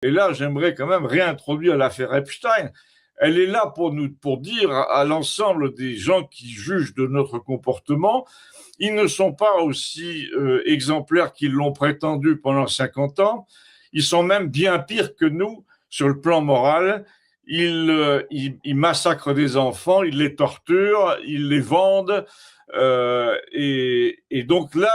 Et là, j'aimerais quand même réintroduire l'affaire Epstein. Elle est là pour dire à l'ensemble des gens qui jugent de notre comportement, ils ne sont pas aussi exemplaires qu'ils l'ont prétendu pendant 50 ans. Ils sont même bien pires que nous sur le plan moral. Ils massacrent des enfants, ils les torturent, ils les vendent. Et donc là,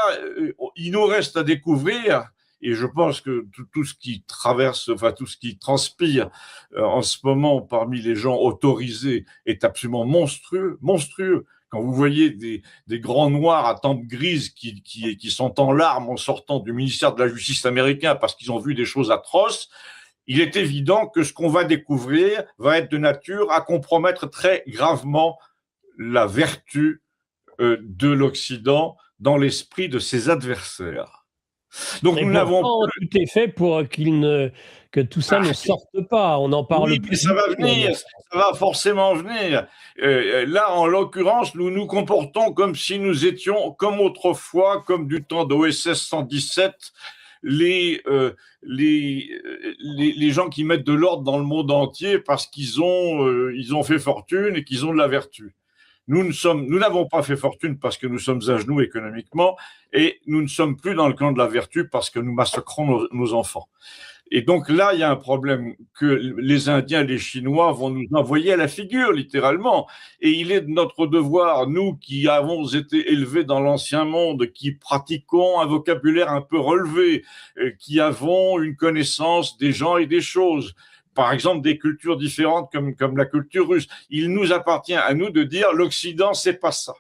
il nous reste à découvrir, et je pense que tout ce qui traverse, enfin tout ce qui transpire en ce moment parmi les gens autorisés est absolument monstrueux, monstrueux. Quand vous voyez des grands noirs à tempes grises qui sont en larmes en sortant du ministère de la Justice américain parce qu'ils ont vu des choses atroces, il est évident que ce qu'on va découvrir va être de nature à compromettre très gravement la vertu de l'Occident dans l'esprit de ses adversaires. Donc nous n'avons plus... Tout est fait pour que tout ça ne sorte pas. On en parle plus. Mais ça va venir, ça va forcément venir. Là, en l'occurrence, nous nous comportons comme si nous étions, comme autrefois, comme du temps d'OSS 117, les gens qui mettent de l'ordre dans le monde entier parce qu'ils ont fait fortune et qu'ils ont de la vertu. Nous n'avons pas fait fortune parce que nous sommes à genoux économiquement et nous ne sommes plus dans le camp de la vertu parce que nous massacrons nos enfants. Et donc là, il y a un problème que les Indiens et les Chinois vont nous envoyer à la figure, littéralement. Et il est de notre devoir, nous qui avons été élevés dans l'ancien monde, qui pratiquons un vocabulaire un peu relevé, qui avons une connaissance des gens et des choses, par exemple des cultures différentes comme la culture russe. Il nous appartient à nous de dire l'Occident, c'est pas ça.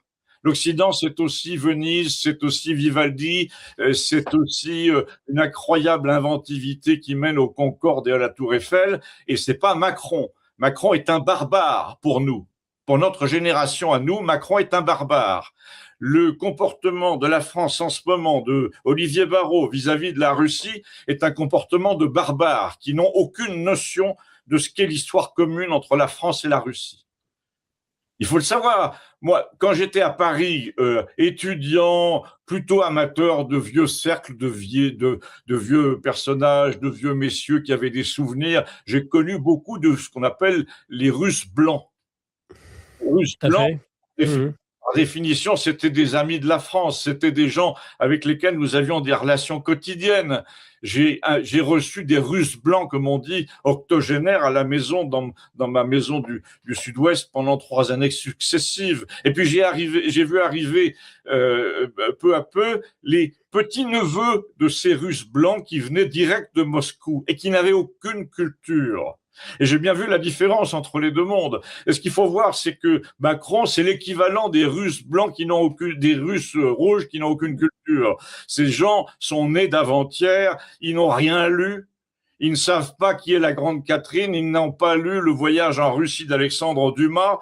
L'Occident, c'est aussi Venise, c'est aussi Vivaldi, c'est aussi une incroyable inventivité qui mène au Concorde et à la Tour Eiffel, et c'est pas Macron. Macron est un barbare pour nous. Pour notre génération à nous, Macron est un barbare. Le comportement de la France en ce moment, de Olivier Barrot vis-à-vis de la Russie, est un comportement de barbares qui n'ont aucune notion de ce qu'est l'histoire commune entre la France et la Russie. Il faut le savoir. Moi, quand j'étais à Paris, étudiant, plutôt amateur de vieux cercles, de vieux personnages, de vieux messieurs qui avaient des souvenirs, j'ai connu beaucoup de ce qu'on appelle les Russes blancs. Les Russes blancs, par définition, c'était des amis de la France, c'était des gens avec lesquels nous avions des relations quotidiennes. J'ai reçu des Russes blancs, comme on dit, octogénaires à la maison, dans ma maison du Sud-Ouest pendant 3 années successives. Et puis j'ai vu arriver peu à peu les petits-neveux de ces Russes blancs qui venaient direct de Moscou et qui n'avaient aucune culture. Et j'ai bien vu la différence entre les deux mondes. Et ce qu'il faut voir, c'est que Macron, c'est l'équivalent des Russes blancs des Russes rouges qui n'ont aucune culture. Ces gens sont nés d'avant-hier, ils n'ont rien lu, ils ne savent pas qui est la Grande Catherine, ils n'ont pas lu Le Voyage en Russie d'Alexandre Dumas.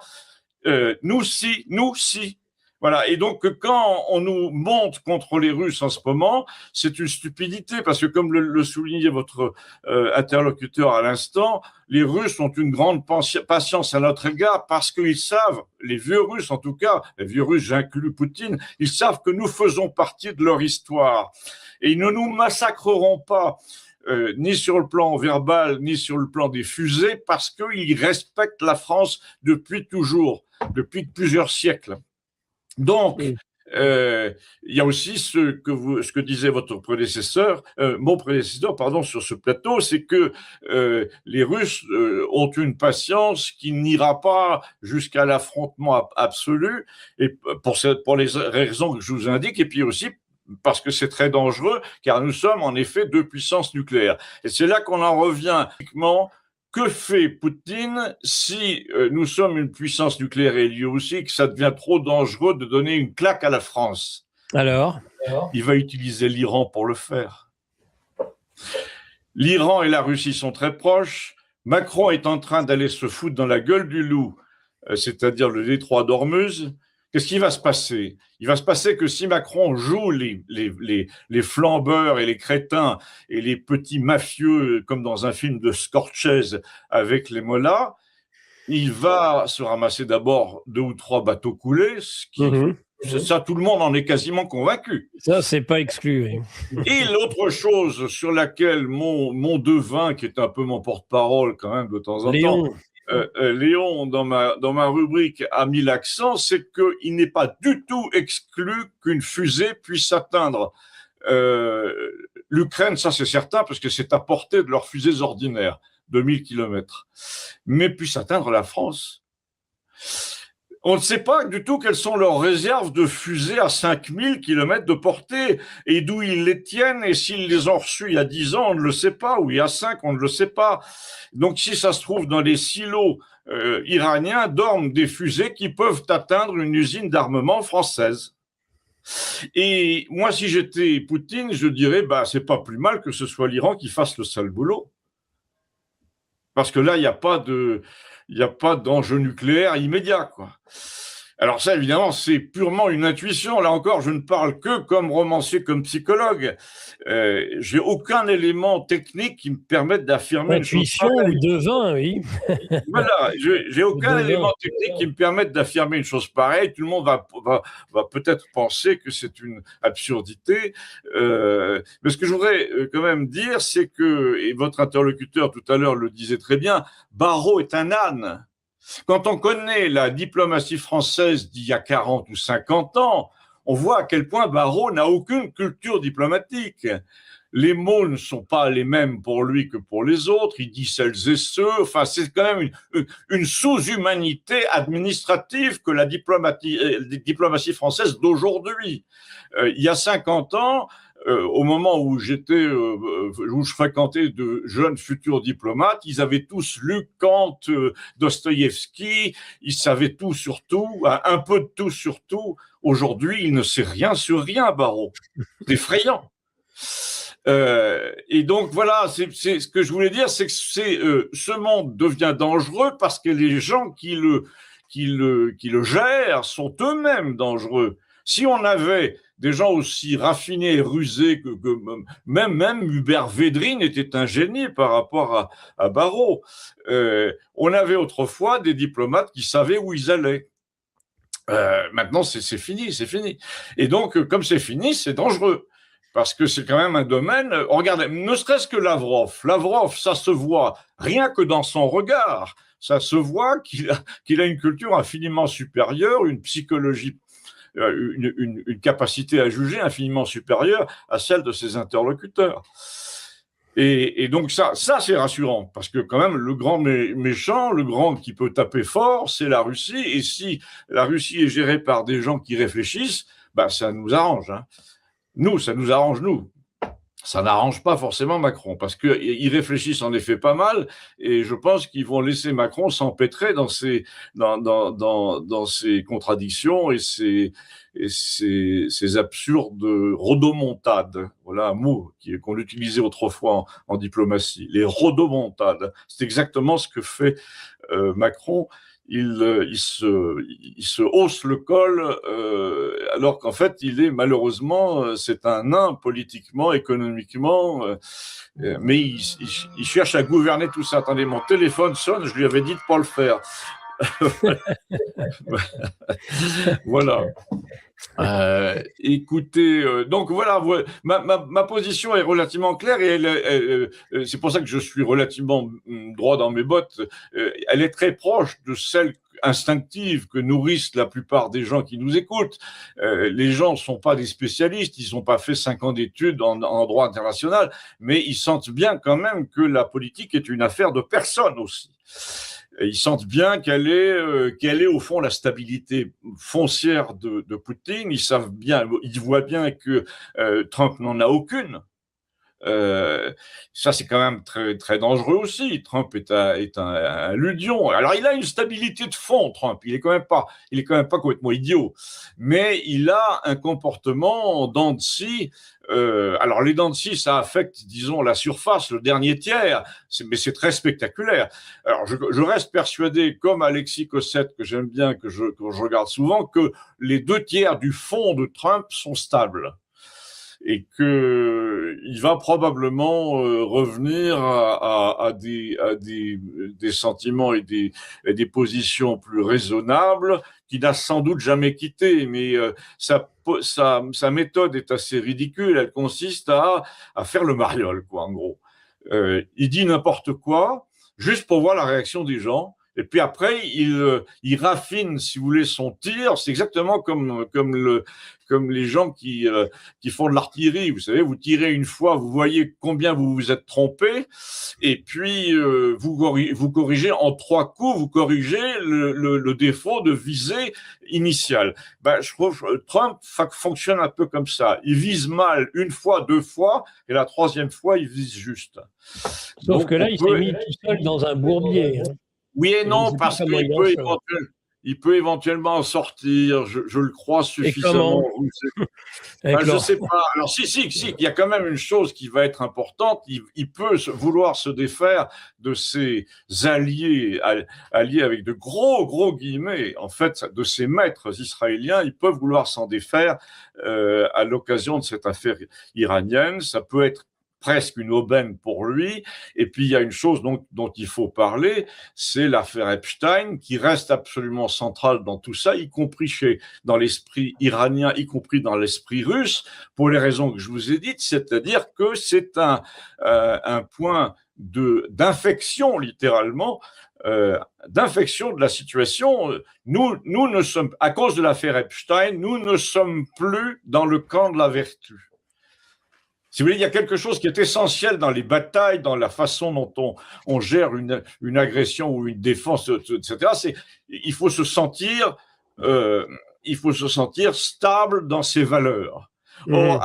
Nous, si. Voilà. Et donc, quand on nous monte contre les Russes en ce moment, c'est une stupidité parce que, comme le soulignait votre interlocuteur à l'instant, les Russes ont une grande patience à notre égard parce qu'ils savent, les vieux Russes en tout cas, les vieux Russes, j'inclus Poutine, ils savent que nous faisons partie de leur histoire. Et ils ne nous massacreront pas. Ni sur le plan verbal, ni sur le plan des fusées, parce qu'ils respectent la France depuis toujours, depuis plusieurs siècles. Donc, il y a aussi ce que disait votre prédécesseur, mon prédécesseur, pardon, sur ce plateau, c'est que les Russes ont une patience qui n'ira pas jusqu'à l'affrontement absolu, et pour les raisons que je vous indique, et puis aussi parce que c'est très dangereux, car nous sommes en effet 2 puissances nucléaires. Et c'est là qu'on en revient typiquement. Que fait Poutine si nous sommes une puissance nucléaire et lui aussi, que ça devient trop dangereux de donner une claque à la France? Alors, il va utiliser l'Iran pour le faire. L'Iran et la Russie sont très proches. Macron est en train d'aller se foutre dans la gueule du loup, c'est-à-dire le détroit d'Ormuz. Qu'est-ce qui va se passer? Il va se passer que si Macron joue les flambeurs et les crétins et les petits mafieux, comme dans un film de Scorsese avec les mollahs, il va se ramasser d'abord 2 ou 3 bateaux coulés, ce qui Ça, tout le monde en est quasiment convaincu. Ça, c'est pas exclu. Oui. Et l'autre chose sur laquelle mon devin, qui est un peu mon porte-parole quand même de temps en temps, Léon, dans ma rubrique, a mis l'accent, c'est qu'il n'est pas du tout exclu qu'une fusée puisse atteindre l'Ukraine, ça c'est certain, parce que c'est à portée de leurs fusées ordinaires, de 1000 km, mais puisse atteindre la France. On ne sait pas du tout quelles sont leurs réserves de fusées à 5000 km de portée et d'où ils les tiennent. Et s'ils les ont reçues il y a 10 ans, on ne le sait pas, ou il y a 5, on ne le sait pas. Donc si ça se trouve dans les silos iraniens, dorment des fusées qui peuvent atteindre une usine d'armement française. Et moi, si j'étais Poutine, je dirais, c'est pas plus mal que ce soit l'Iran qui fasse le sale boulot. Parce que là, il n'y a pas d'enjeu nucléaire immédiat, quoi. Alors ça, évidemment, c'est purement une intuition. Là encore, je ne parle que comme romancier, comme psychologue. J'ai aucun élément technique qui me permette d'affirmer une chose Intuition ou devin, oui. Voilà, j'ai aucun élément technique qui me permette d'affirmer une chose pareille. Tout le monde va peut-être penser que c'est une absurdité. Mais ce que je voudrais quand même dire, c'est que, et votre interlocuteur tout à l'heure le disait très bien, Barrot est un âne. Quand on connaît la diplomatie française d'il y a 40 ou 50 ans, on voit à quel point Barrot n'a aucune culture diplomatique. Les mots ne sont pas les mêmes pour lui que pour les autres. Il dit celles et ceux. Enfin, c'est quand même une sous-humanité administrative que la diplomatie française d'aujourd'hui. Il y a 50 ans, au moment où où je fréquentais de jeunes futurs diplomates, ils avaient tous lu Kant, Dostoïevski, ils savaient tout sur tout, un peu de tout sur tout. Aujourd'hui, il ne sait rien sur rien, Barrot. C'est effrayant. Et donc voilà, c'est ce que je voulais dire, c'est que ce monde devient dangereux parce que les gens qui le gèrent sont eux-mêmes dangereux. Si on avait des gens aussi raffinés et rusés que même Hubert Védrine était un génie par rapport à Barrot. On avait autrefois des diplomates qui savaient où ils allaient. Maintenant, c'est fini. Et donc, comme c'est fini, c'est dangereux. Parce que c'est quand même un domaine. Regardez, ne serait-ce que Lavrov. Lavrov, ça se voit rien que dans son regard. Ça se voit qu'il a une culture infiniment supérieure, une psychologie, une capacité à juger infiniment supérieure à celle de ses interlocuteurs. Et donc ça c'est rassurant, parce que quand même, le grand méchant, le grand qui peut taper fort, c'est la Russie. Et si la Russie est gérée par des gens qui réfléchissent, ça nous arrange. Hein. Nous, ça nous arrange, nous. Ça n'arrange pas forcément Macron, parce qu'ils réfléchissent en effet pas mal, et je pense qu'ils vont laisser Macron s'empêtrer dans ses contradictions et ces absurdes rodomontades. Voilà un mot qu'on utilisait autrefois en diplomatie. Les rodomontades. C'est exactement ce que fait Macron. Il se hausse le col, alors qu'en fait, c'est un nain politiquement, économiquement, mais il cherche à gouverner tout ça. Attendez, mon téléphone sonne, je lui avais dit de pas le faire. Voilà. Écoutez, donc voilà, ma position est relativement claire et c'est pour ça que je suis relativement droit dans mes bottes. Elle est très proche de celle instinctive que nourrissent la plupart des gens qui nous écoutent. Les gens ne sont pas des spécialistes, ils n'ont pas fait 5 ans d'études en droit international, mais ils sentent bien quand même que la politique est une affaire de personnes aussi. Ils sentent bien quelle est au fond la stabilité foncière de Poutine. Ils voient bien que Trump n'en a aucune. Ça c'est quand même très très dangereux aussi. Trump est un ludion. Alors il a une stabilité de fond, Trump. Il est quand même pas complètement idiot, mais il a un comportement en dents de scie. Alors les dents de scie, ça affecte, disons, la surface, le dernier tiers, mais c'est très spectaculaire. Alors je reste persuadé, comme Alexis Cossette, que j'aime bien, que je regarde souvent, que les 2 tiers du fond de Trump sont stables. et que il va probablement revenir à des sentiments et des positions plus raisonnables qu'il n'a sans doute jamais quitté. Mais sa méthode est assez ridicule. Elle consiste à faire le mariole, quoi, en gros. Il dit n'importe quoi, juste pour voir la réaction des gens. Et puis après, il raffine, si vous voulez, son tir. C'est exactement comme les gens qui font de l'artillerie. Vous savez, vous tirez une fois, vous voyez combien vous vous êtes trompé, et puis vous corrigez en 3 coups, vous corrigez le défaut de visée initiale. Ben, je trouve que Trump fonctionne un peu comme ça. Il vise mal 1 fois, 2 fois, et la 3e fois, il vise juste. Sauf donc, que là, il s'est mis tout seul dans un bourbier. Hein. Oui et non, parce qu'il peut éventuellement en sortir, je le crois suffisamment. Je ne sais pas. Alors si, il y a quand même une chose qui va être importante, il peut vouloir se défaire de ses alliés avec de gros guillemets, en fait, de ses maîtres israéliens, ils peuvent vouloir s'en défaire à l'occasion de cette affaire iranienne. Ça peut être presque une aubaine pour lui. Et puis, il y a une chose dont il faut parler, c'est l'affaire Epstein, qui reste absolument centrale dans tout ça, y compris dans l'esprit iranien, y compris dans l'esprit russe, pour les raisons que je vous ai dites, c'est-à-dire que c'est un point d'infection, littéralement, d'infection de la situation. Nous ne sommes, à cause de l'affaire Epstein, nous ne sommes plus dans le camp de la vertu. Si vous voulez, il y a quelque chose qui est essentiel dans les batailles, dans la façon dont on gère une agression ou une défense, etc. Il faut se sentir stable dans ses valeurs. Or,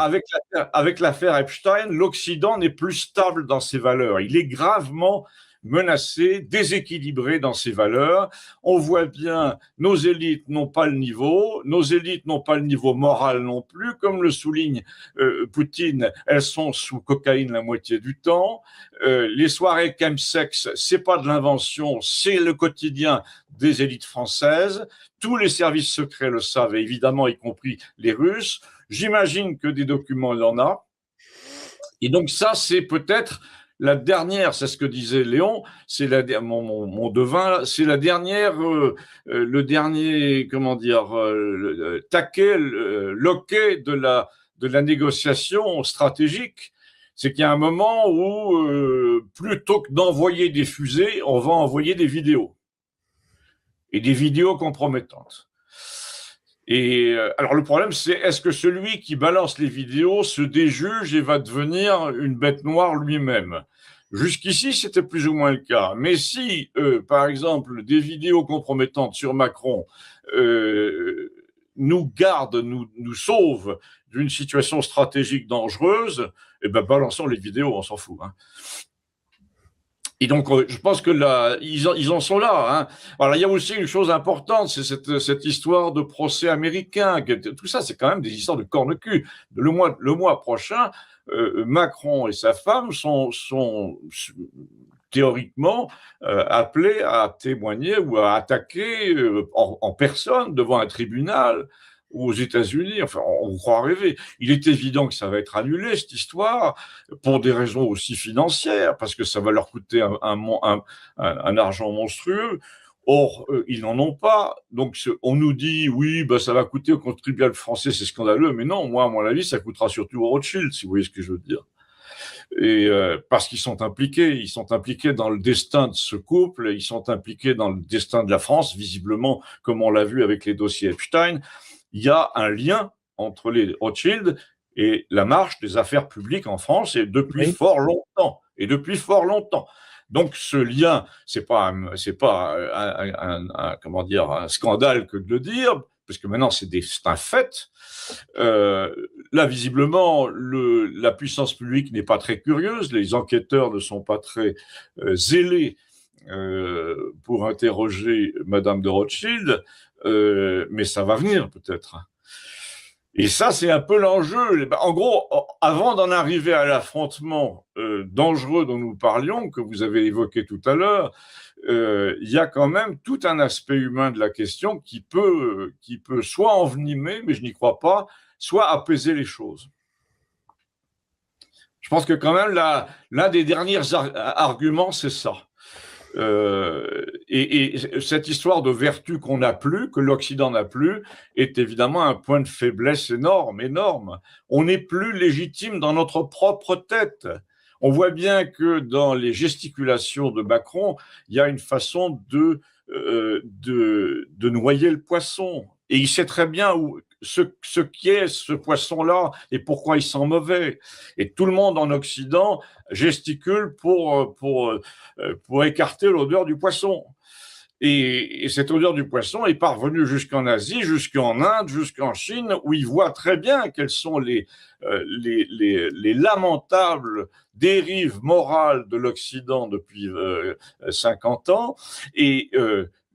avec l'affaire Epstein, l'Occident n'est plus stable dans ses valeurs. Il est gravement menacé, déséquilibré dans ses valeurs. On voit bien, nos élites n'ont pas le niveau moral non plus, comme le souligne Poutine, elles sont sous cocaïne la moitié du temps. Les soirées chemsex, c'est pas de l'invention, c'est le quotidien des élites françaises. Tous les services secrets le savent, évidemment, y compris les Russes. J'imagine que des documents, il y en a. Et donc ça, c'est peut-être la dernière, c'est ce que disait Léon, c'est mon devin, c'est la dernière, le dernier, taquet, loquet de la négociation stratégique. C'est qu'il y a un moment où, plutôt que d'envoyer des fusées, on va envoyer des vidéos. Et des vidéos compromettantes. Et alors le problème, c'est est-ce que celui qui balance les vidéos se déjuge et va devenir une bête noire lui-même? Jusqu'ici, c'était plus ou moins le cas. Mais si, par exemple, des vidéos compromettantes sur Macron nous sauvent d'une situation stratégique dangereuse, eh ben balançons les vidéos, on s'en fout. Hein. Et donc, je pense que là, ils en sont là. Hein. Alors, il y a aussi une chose importante, c'est cette histoire de procès américain. Tout ça, c'est quand même des histoires de corne-cul. Le mois prochain, Macron et sa femme sont théoriquement appelés à témoigner ou à attaquer en personne devant un tribunal aux États-Unis, enfin, on croit rêver. Il est évident que ça va être annulé, cette histoire, pour des raisons aussi financières, parce que ça va leur coûter un argent monstrueux. Or, ils n'en ont pas. Donc, on nous dit, oui, ça va coûter au contribuable français, c'est scandaleux. Mais non, moi, à mon avis, ça coûtera surtout aux Rothschild, si vous voyez ce que je veux dire. Et parce qu'ils sont impliqués dans le destin de ce couple, ils sont impliqués dans le destin de la France, visiblement, comme on l'a vu avec les dossiers Epstein. Il y a un lien entre les Rothschild et la marche des affaires publiques en France, et depuis fort longtemps. Donc ce lien, c'est pas un scandale que de le dire, parce que maintenant c'est un fait. Là, visiblement, la puissance publique n'est pas très curieuse, les enquêteurs ne sont pas très zélés pour interroger Madame de Rothschild, mais ça va venir peut-être. Et ça, c'est un peu l'enjeu. En gros, avant d'en arriver à l'affrontement dangereux dont nous parlions, que vous avez évoqué tout à l'heure, il y a quand même tout un aspect humain de la question qui peut soit envenimer, mais je n'y crois pas, soit apaiser les choses. Je pense que quand même, l'un des derniers arguments, c'est ça. Et cette histoire de vertu qu'on n'a plus, que l'Occident n'a plus, est évidemment un point de faiblesse énorme, énorme. On n'est plus légitime dans notre propre tête. On voit bien que dans les gesticulations de Macron, il y a une façon de noyer le poisson. Et il sait très bien ce qui est ce poisson-là et pourquoi il sent mauvais. Et tout le monde en Occident gesticule pour écarter l'odeur du poisson. Et cette odeur du poisson est parvenue jusqu'en Asie, jusqu'en Inde, jusqu'en Chine, où ils voient très bien quelles sont les lamentables dérives morales de l'Occident depuis 50 ans. Et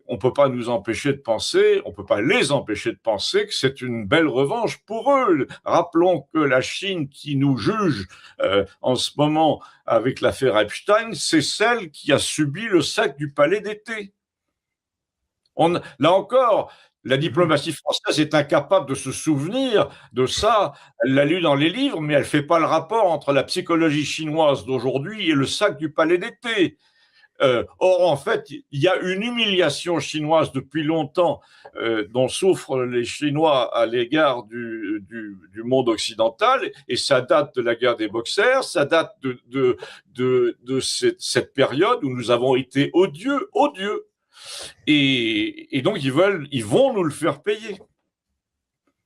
on ne peut pas nous empêcher de penser, on ne peut pas les empêcher de penser que c'est une belle revanche pour eux. Rappelons que la Chine qui nous juge en ce moment avec l'affaire Epstein, c'est celle qui a subi le sac du palais d'été. Là encore, la diplomatie française est incapable de se souvenir de ça. Elle l'a lu dans les livres, mais elle ne fait pas le rapport entre la psychologie chinoise d'aujourd'hui et le sac du palais d'été. Or, en fait, il y a une humiliation chinoise depuis longtemps dont souffrent les Chinois à l'égard du monde occidental, et ça date de la guerre des Boxers, ça date de cette période où nous avons été odieux. Et donc, ils vont nous le faire payer.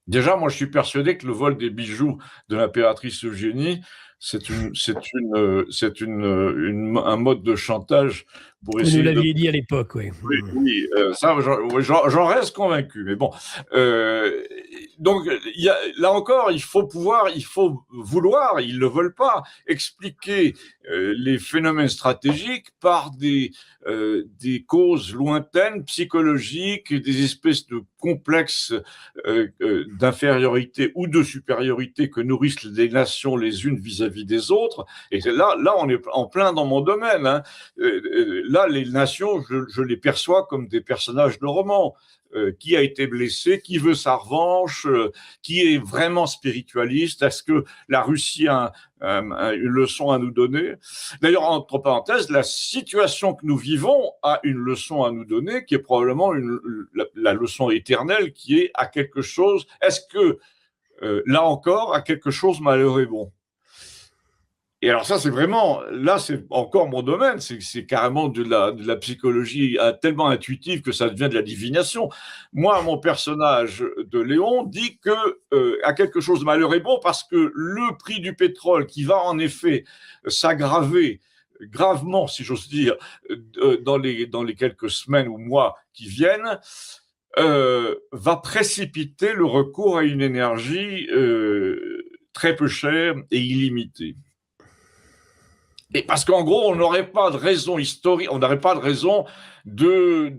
Déjà, moi, je suis persuadé que le vol des bijoux de l'impératrice Eugénie, c'est un mode de chantage pour essayer. Vous nous l'aviez dit à l'époque, oui. Oui, ça, j'en reste convaincu. Mais bon, donc là encore, il faut vouloir, ils le veulent pas, expliquer les phénomènes stratégiques par des causes lointaines, psychologiques, des espèces de complexes d'infériorité ou de supériorité que nourrissent les nations les unes vis-à-vis des autres. Et là, on est en plein dans mon domaine. Hein. Là, les nations, je les perçois comme des personnages de romans. Qui a été blessé, qui veut sa revanche, qui est vraiment spiritualiste. Est-ce que la Russie a une leçon à nous donner? D'ailleurs, entre parenthèses, la situation que nous vivons a une leçon à nous donner, qui est probablement la leçon éternelle, qui est à quelque chose. Est-ce que, là encore, à quelque chose malheur est bon? Et alors ça, c'est encore mon domaine, c'est carrément de la psychologie tellement intuitive que ça devient de la divination. Moi, mon personnage de Léon dit que à quelque chose de malheur est bon parce que le prix du pétrole qui va en effet s'aggraver gravement, si j'ose dire, dans les quelques semaines ou mois qui viennent, va précipiter le recours à une énergie très peu chère et illimitée. Et parce qu'en gros, on n'aurait pas de raison historique, on n'aurait pas de raison de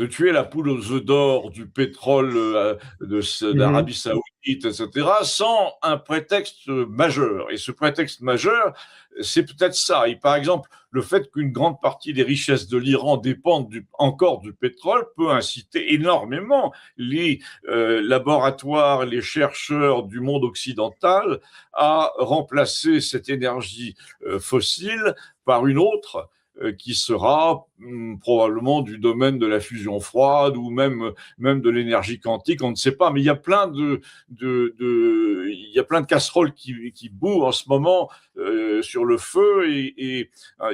tuer la poule aux œufs d'or du pétrole d'Arabie Saoudite, etc., sans un prétexte majeur. Et ce prétexte majeur, c'est peut-être ça. Et par exemple, le fait qu'une grande partie des richesses de l'Iran dépendent encore du pétrole peut inciter énormément les laboratoires, les chercheurs du monde occidental à remplacer cette énergie fossile par une autre qui sera probablement du domaine de la fusion froide ou même de l'énergie quantique, on ne sait pas. Mais il y a plein de casseroles qui bouent en ce moment sur le feu et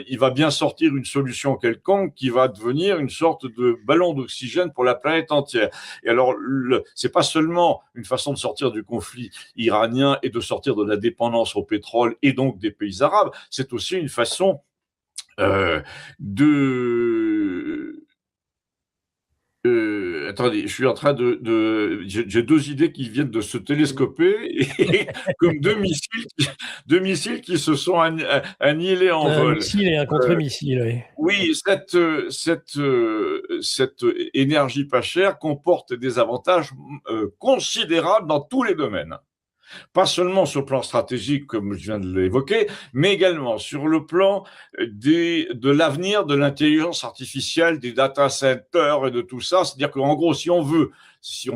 il va bien sortir une solution quelconque qui va devenir une sorte de ballon d'oxygène pour la planète entière. Et alors, c'est pas seulement une façon de sortir du conflit iranien et de sortir de la dépendance au pétrole et donc des pays arabes, c'est aussi une façon attendez, je suis en train j'ai deux idées qui viennent de se télescoper et comme deux missiles qui se sont annihilés en vol. Un missile et un contre-missile, oui. Oui, cette énergie pas chère comporte des avantages considérables dans tous les domaines. Pas seulement sur le plan stratégique, comme je viens de l'évoquer, mais également sur le plan de l'avenir de l'intelligence artificielle, des data centers et de tout ça. C'est-à-dire qu'en gros, si on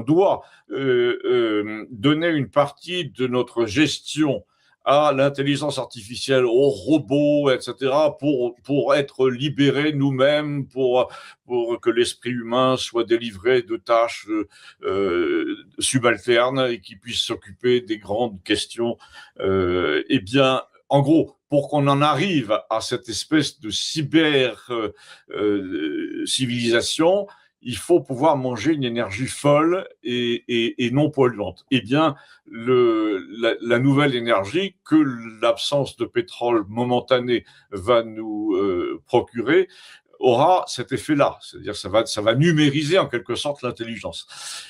doit donner une partie de notre gestion à l'intelligence artificielle, aux robots, etc., pour être libérés nous-mêmes, pour que l'esprit humain soit délivré de tâches subalternes et qu'il puisse s'occuper des grandes questions. Eh bien, en gros, pour qu'on en arrive à cette espèce de cyber-civilisation, il faut pouvoir manger une énergie folle et non polluante. Eh bien, la nouvelle énergie que l'absence de pétrole momentané va nous procurer aura cet effet-là. C'est-à-dire que ça va numériser en quelque sorte l'intelligence,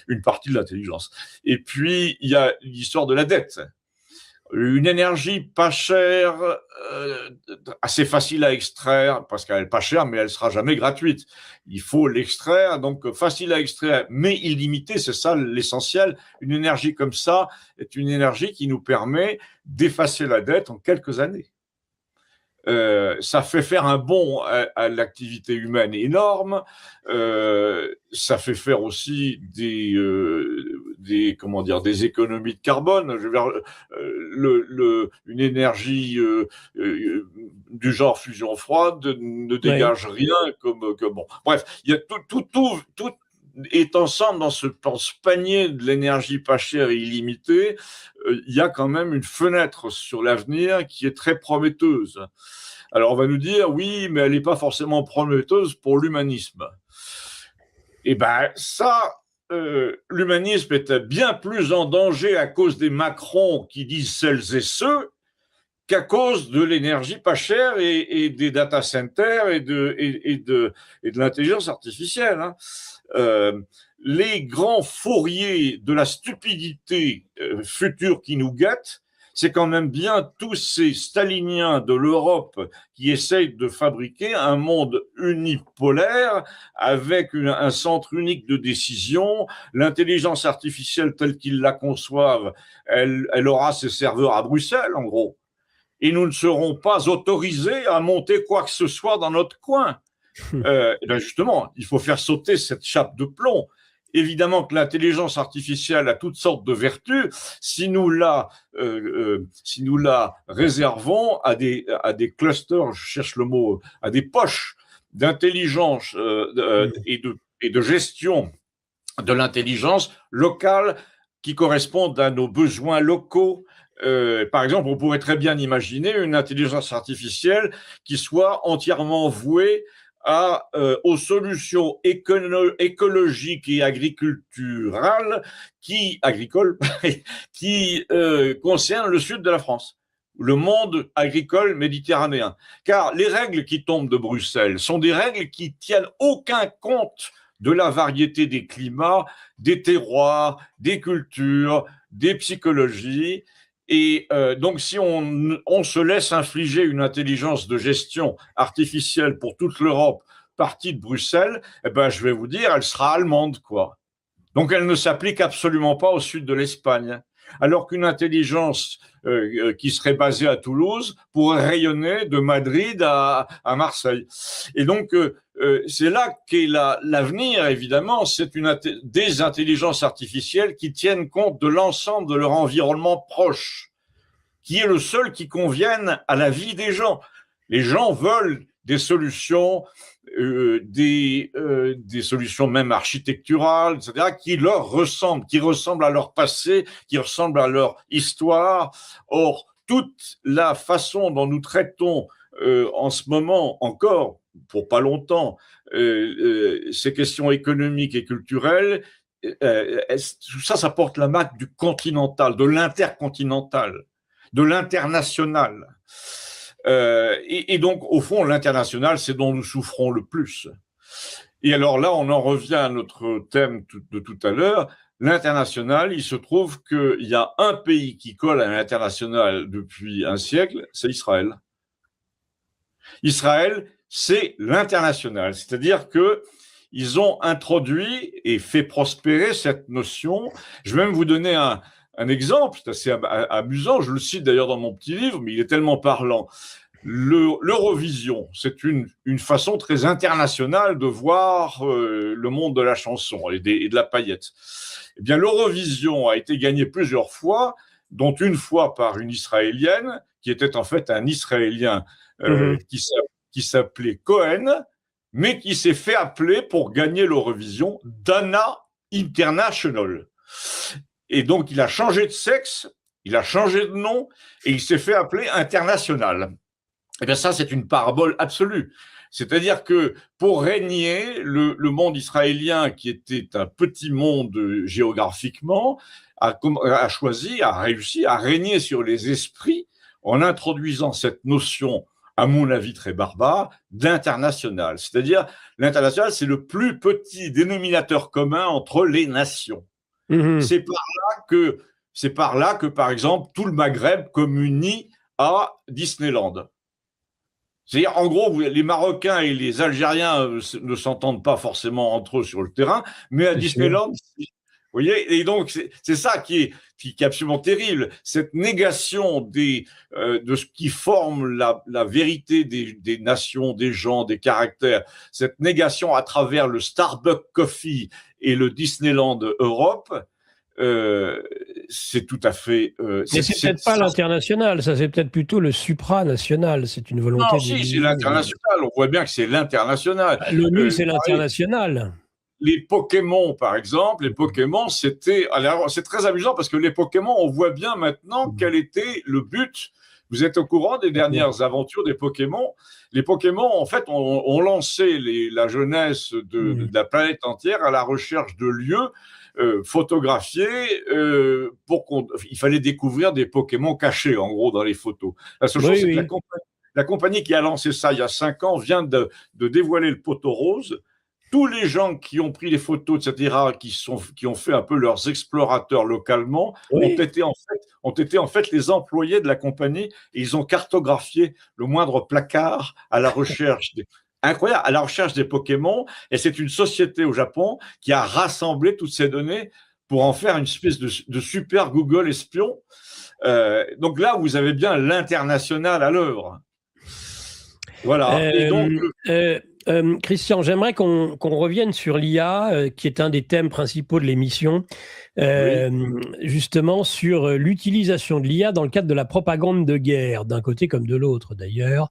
une partie de l'intelligence. Et puis, il y a l'histoire de la dette. Une énergie pas chère, assez facile à extraire, parce qu'elle est pas chère, mais elle sera jamais gratuite. Il faut l'extraire, donc facile à extraire, mais illimitée, c'est ça l'essentiel. Une énergie comme ça est une énergie qui nous permet d'effacer la dette en quelques années. Ça fait faire un bond à l'activité humaine énorme. Ça fait faire aussi des économies de carbone. Je veux dire, une énergie du genre fusion froide ne dégage rien comme bon. Bref, il y a tout est ensemble dans ce panier de l'énergie pas chère et illimitée. Il y a quand même une fenêtre sur l'avenir qui est très prometteuse. Alors on va nous dire, oui, mais elle n'est pas forcément prometteuse pour l'humanisme. Eh bien ça, l'humanisme était bien plus en danger à cause des Macrons qui disent celles et ceux qu'à cause de l'énergie pas chère et des data centers et de l'intelligence artificielle. Hein. Les grands fourriers de la stupidité future qui nous guette, c'est quand même bien tous ces staliniens de l'Europe qui essayent de fabriquer un monde unipolaire avec un centre unique de décision. L'intelligence artificielle telle qu'ils la conçoivent, elle aura ses serveurs à Bruxelles, en gros. Et nous ne serons pas autorisés à monter quoi que ce soit dans notre coin. Ben justement, il faut faire sauter cette chape de plomb. Évidemment que l'intelligence artificielle a toutes sortes de vertus. Si nous la réservons à des clusters, je cherche le mot, à des poches d'intelligence et de gestion de l'intelligence locale qui correspondent à nos besoins locaux. Par exemple, on pourrait très bien imaginer une intelligence artificielle qui soit entièrement vouée aux solutions écologiques et agricoles qui concernent le sud de la France, le monde agricole méditerranéen. Car les règles qui tombent de Bruxelles sont des règles qui tiennent aucun compte de la variété des climats, des terroirs, des cultures, des psychologies. Et donc, si on se laisse infliger une intelligence de gestion artificielle pour toute l'Europe partie de Bruxelles, eh ben, je vais vous dire, elle sera allemande, quoi. Donc, elle ne s'applique absolument pas au sud de l'Espagne. Alors qu'une intelligence qui serait basée à Toulouse pourrait rayonner de Madrid à Marseille. Et donc, c'est là qu'est l'avenir, évidemment, c'est des intelligences artificielles qui tiennent compte de l'ensemble de leur environnement proche, qui est le seul qui convienne à la vie des gens. Les gens veulent des solutions, des solutions même architecturales, etc., qui leur ressemblent, qui ressemblent à leur passé, qui ressemblent à leur histoire. Or, toute la façon dont nous traitons en ce moment encore, pour pas longtemps, ces questions économiques et culturelles, tout ça, ça porte la marque du continental, de l'intercontinental, de l'international. Et donc, au fond, l'international, c'est dont nous souffrons le plus. Et alors là, on en revient à notre thème de tout à l'heure. L'international, il se trouve qu'il y a un pays qui colle à l'international depuis un siècle, c'est Israël. Israël, c'est l'international, c'est-à-dire que ils ont introduit et fait prospérer cette notion. Je vais même vous donner un exemple, c'est assez amusant, je le cite d'ailleurs dans mon petit livre, mais il est tellement parlant. L'Eurovision, c'est une façon très internationale de voir le monde de la chanson et de la paillette. Eh bien, l'Eurovision a été gagnée plusieurs fois, dont une fois par une Israélienne, qui était en fait un Israélien qui s'appelait Cohen, mais qui s'est fait appeler pour gagner l'Eurovision Dana International. Et donc, il a changé de sexe, il a changé de nom, et il s'est fait appeler International. Eh bien, ça, c'est une parabole absolue. C'est-à-dire que pour régner, le monde israélien, qui était un petit monde géographiquement, a choisi, a réussi à régner sur les esprits en introduisant cette notion, à mon avis très barbare, d'international. C'est-à-dire, l'international, c'est le plus petit dénominateur commun entre les nations. C'est par là que, par exemple, tout le Maghreb communie à Disneyland. C'est-à-dire, en gros, les Marocains et les Algériens ne s'entendent pas forcément entre eux sur le terrain, mais à Disneyland, vous voyez, et donc c'est ça qui est absolument terrible, cette négation de ce qui forme la vérité des nations, des gens, des caractères, cette négation à travers le Starbucks Coffee et le Disneyland Europe. C'est tout à fait. Mais c'est peut-être pas l'international, ça c'est peut-être plutôt le supranational. C'est une volonté. Non, si, c'est l'international. On voit bien que c'est l'international. L'ONU, c'est l'international. Les Pokémon, par exemple, les Pokémon, c'était. Alors, c'est très amusant parce que les Pokémon, on voit bien maintenant quel était le but. Vous êtes au courant des dernières aventures des Pokémon? Les Pokémon, en fait, ont lancé la jeunesse de la planète entière à la recherche de lieux photographiés il fallait découvrir des Pokémon cachés, en gros, dans les photos. La seule chose, c'est que la compagnie qui a lancé ça il y a 5 ans vient de dévoiler le poteau rose. Tous les gens qui ont pris les photos, etc., qui ont fait un peu leurs explorateurs localement, ont été en fait les employés de la compagnie et ils ont cartographié le moindre placard à la recherche incroyable, à la recherche des Pokémon. Et c'est une société au Japon qui a rassemblé toutes ces données pour en faire une espèce de super Google espion. Donc là, vous avez bien l'international à l'œuvre. Voilà. Et donc, Christian, j'aimerais qu'on revienne sur l'IA, qui est un des thèmes principaux de l'émission, justement sur l'utilisation de l'IA dans le cadre de la propagande de guerre, d'un côté comme de l'autre d'ailleurs,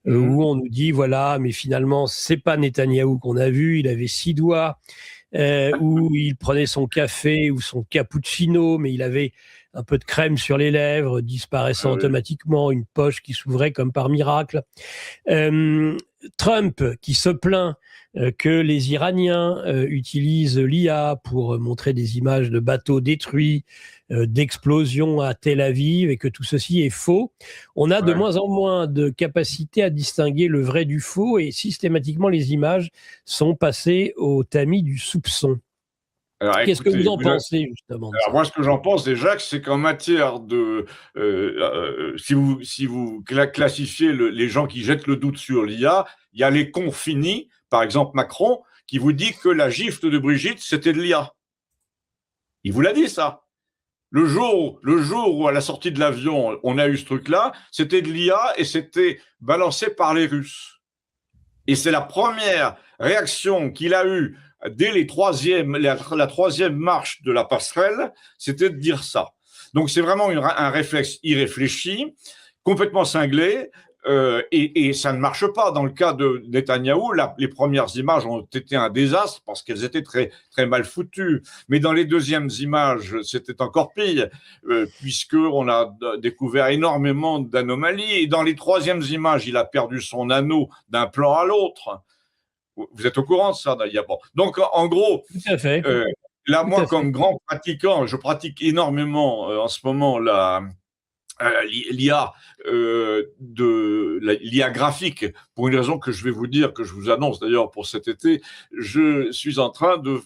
où on nous dit, voilà, mais finalement, c'est pas Netanyahou qu'on a vu, il avait 6 doigts, où il prenait son café ou son cappuccino, mais il avait un peu de crème sur les lèvres, disparaissant automatiquement, une poche qui s'ouvrait comme par miracle. Trump qui se plaint que les Iraniens utilisent l'IA pour montrer des images de bateaux détruits, d'explosions à Tel Aviv, et que tout ceci est faux. On a de moins en moins de capacité à distinguer le vrai du faux, et systématiquement les images sont passées au tamis du soupçon. Qu'est-ce que vous en pensez, justement? Alors moi, ce que j'en pense déjà, c'est qu'en matière de... si vous classifiez les gens qui jettent le doute sur l'IA, il y a les cons finis, par exemple Macron, qui vous dit que la gifle de Brigitte, c'était de l'IA. Il vous l'a dit, ça. Le jour où, à la sortie de l'avion, on a eu ce truc-là, c'était de l'IA et c'était balancé par les Russes. Et c'est la première réaction qu'il a eue dès la troisième marche de la passerelle, c'était de dire ça. Donc c'est vraiment un réflexe irréfléchi, complètement cinglé, et ça ne marche pas. Dans le cas de Netanyahou, les premières images ont été un désastre parce qu'elles étaient très, très mal foutues. Mais dans les deuxièmes images, c'était encore pire, puisqu'on a découvert énormément d'anomalies. Et dans les troisièmes images, il a perdu son anneau d'un plan à l'autre. Vous êtes au courant de ça, d'ailleurs. Bon. Donc, en gros, tout à fait. Là, moi, comme grand pratiquant, je pratique énormément en ce moment l'IA l'IA graphique, pour une raison que je vais vous dire, que je vous annonce d'ailleurs pour cet été. Je suis en train de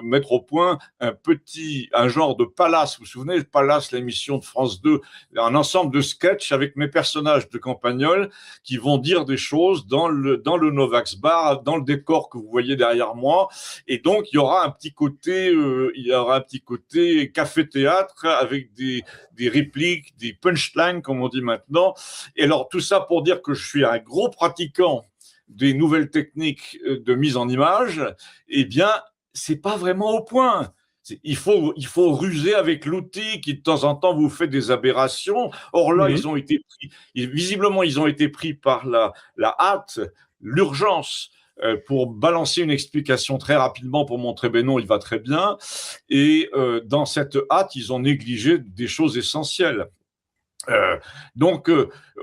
mettre au point un genre de Palace. Vous vous souvenez de Palace, l'émission de France 2, un ensemble de sketchs avec mes personnages de Campagnol qui vont dire des choses dans le Novax Bar, dans le décor que vous voyez derrière moi. Et donc, il y aura un petit côté café-théâtre avec des répliques, des punchlines, comme on dit maintenant. Et alors, tout ça pour dire que je suis un gros pratiquant des nouvelles techniques de mise en image. Eh bien, c'est pas vraiment au point. Il faut ruser avec l'outil qui, de temps en temps, vous fait des aberrations. Or là, ils ont été pris, visiblement, ils ont été pris par la hâte, l'urgence, pour balancer une explication très rapidement pour montrer, ben non, il va très bien. Et dans cette hâte, ils ont négligé des choses essentielles. Donc,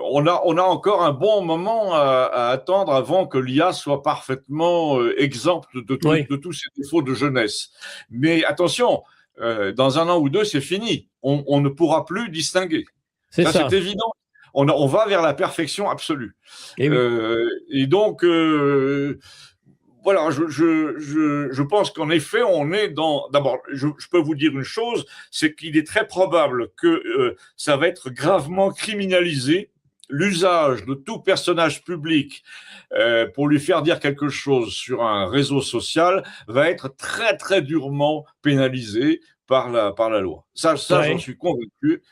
on a encore un bon moment à attendre avant que l'IA soit parfaitement exempte de tous ces défauts de jeunesse. Mais attention, dans un an ou deux, c'est fini. On ne pourra plus distinguer. Ça, c'est évident. On va vers la perfection absolue. Et donc, voilà, je pense qu'en effet, on est dans... D'abord, je peux vous dire une chose, c'est qu'il est très probable que ça va être gravement criminalisé, l'usage de tout personnage public pour lui faire dire quelque chose sur un réseau social va être très, très durement pénalisé par la loi. Ça, j'en suis convaincu.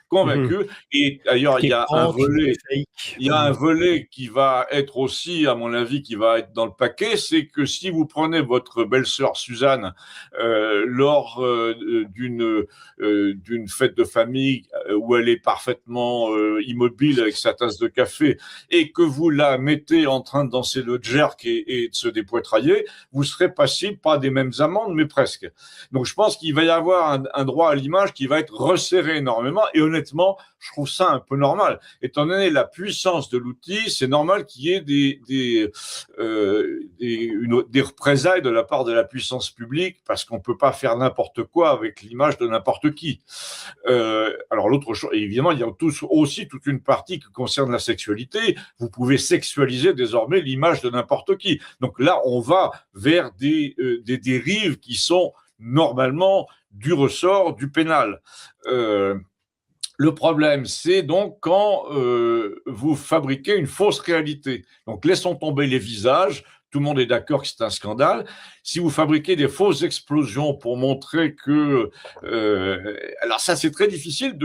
Et d'ailleurs, il y a un volet qui va être aussi, à mon avis, qui va être dans le paquet, c'est que si vous prenez votre belle-sœur Suzanne lors d'une fête de famille où elle est parfaitement immobile avec sa tasse de café et que vous la mettez en train de danser le jerk et de se dépoitrailler, vous serez passible pas des mêmes amendes, mais presque. Donc, je pense qu'il va y avoir un droit à l'image qui va être resserré énormément, et honnêtement, je trouve ça un peu normal. Étant donné la puissance de l'outil, c'est normal qu'il y ait des représailles de la part de la puissance publique, parce qu'on ne peut pas faire n'importe quoi avec l'image de n'importe qui. Alors l'autre chose, évidemment, il y a aussi toute une partie qui concerne la sexualité. Vous pouvez sexualiser désormais l'image de n'importe qui. Donc là, on va vers des dérives qui sont normalement du ressort du pénal. Le problème, c'est donc quand vous fabriquez une fausse réalité. Donc, laissons tomber les visages. Tout le monde est d'accord que c'est un scandale. Si vous fabriquez des fausses explosions pour montrer que... alors ça, c'est très difficile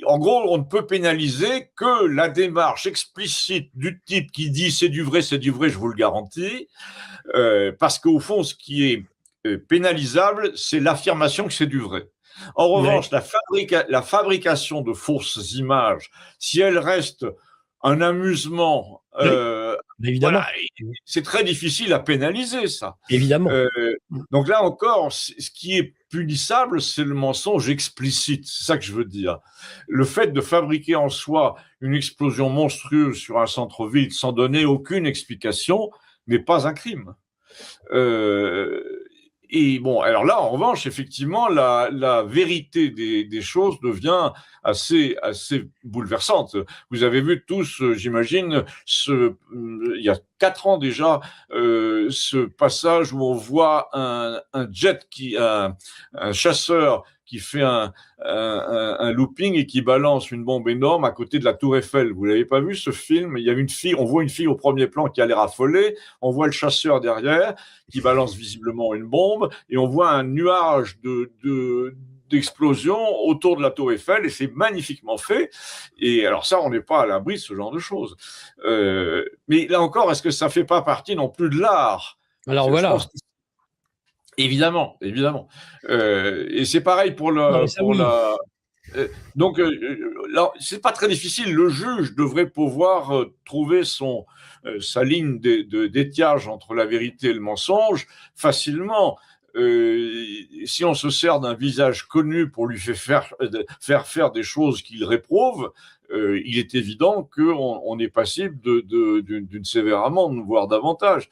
En gros, on ne peut pénaliser que la démarche explicite du type qui dit c'est du vrai, je vous le garantis. Parce qu'au fond, ce qui est pénalisable, c'est l'affirmation que c'est du vrai. En revanche, la fabrication de fausses images, si elle reste un amusement, évidemment, voilà, c'est très difficile à pénaliser, ça. Évidemment. Donc là encore, ce qui est punissable, c'est le mensonge explicite. C'est ça que je veux dire. Le fait de fabriquer en soi une explosion monstrueuse sur un centre-ville sans donner aucune explication n'est pas un crime. Et bon, alors là, en revanche, effectivement, la vérité des choses devient assez bouleversante. Vous avez vu tous, j'imagine, il y a 4 ans déjà, ce passage où on voit un chasseur qui fait un looping et qui balance une bombe énorme à côté de la Tour Eiffel. Vous l'avez pas vu, ce film? Il y a on voit une fille au premier plan qui a l'air affolée, on voit le chasseur derrière qui balance visiblement une bombe, et on voit un nuage d'explosions autour de la Tour Eiffel, et c'est magnifiquement fait. Et alors ça, on n'est pas à l'abri de ce genre de choses. Mais là encore, est-ce que ça fait pas partie non plus de l'art? Alors voilà. Évidemment. Et c'est pareil pour donc là, c'est pas très difficile. Le juge devrait pouvoir trouver sa ligne d'étiage entre la vérité et le mensonge facilement. Si on se sert d'un visage connu pour lui faire faire des choses qu'il réprouve, il est évident qu'on est passible d'une sévère amende, voire davantage.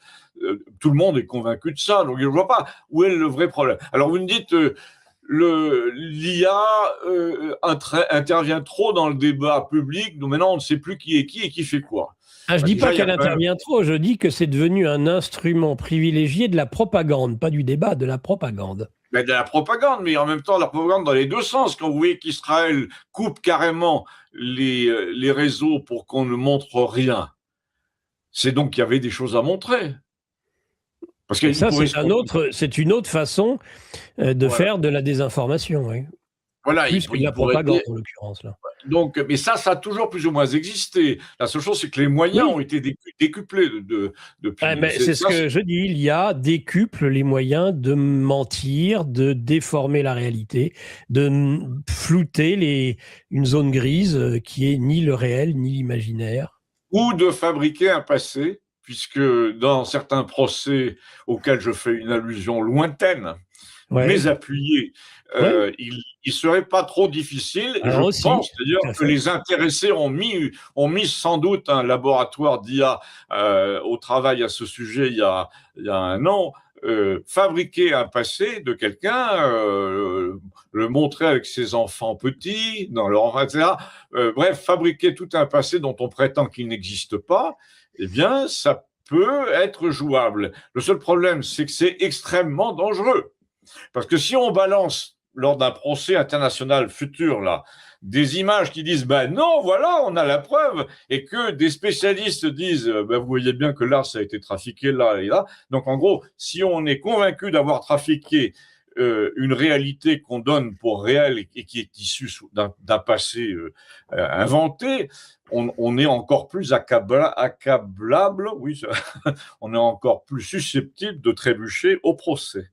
Tout le monde est convaincu de ça, donc je ne vois pas où est le vrai problème. Alors vous me dites, l'IA intervient trop dans le débat public, donc maintenant on ne sait plus qui est qui et qui fait quoi. Je ne dis pas qu'elle intervient trop, je dis que c'est devenu un instrument privilégié de la propagande, pas du débat, de la propagande. Mais de la propagande, mais en même temps, la propagande dans les deux sens. Quand vous voyez qu'Israël coupe carrément les réseaux pour qu'on ne montre rien, c'est donc qu'il y avait des choses à montrer. Parce que ça, c'est une autre façon de faire de la désinformation. Oui. Voilà, Plus que de la pourrait propagande, en l'occurrence, là. donc, mais ça a toujours plus ou moins existé. La seule chose, c'est que les moyens Oui. ont été décuplés depuis. C'est ce que je dis, il y a décuple les moyens de mentir, de déformer la réalité, de flouter une zone grise qui est ni le réel ni l'imaginaire. Ou de fabriquer un passé, puisque dans certains procès auxquels je fais une allusion lointaine, Ouais. mais appuyée, Ouais. il serait pas trop difficile. Alors Je aussi, pense tout d'ailleurs à que fait. les intéressés ont mis sans doute un laboratoire d'IA au travail à ce sujet il y a 1 an. Fabriquer un passé de quelqu'un, le montrer avec ses enfants petits, dans leur enfant, etc. Bref, fabriquer tout un passé dont on prétend qu'il n'existe pas, eh bien, ça peut être jouable. Le seul problème, c'est que c'est extrêmement dangereux. Parce que si on balance lors d'un procès international futur, là, des images qui disent ben non, voilà, on a la preuve, et que des spécialistes disent ben vous voyez bien que là, ça a été trafiqué là et là. Donc en gros, si on est convaincu d'avoir trafiqué une réalité qu'on donne pour réelle et qui est issue d'un passé inventé, on est encore plus accablable, oui, on est encore plus susceptible de trébucher au procès.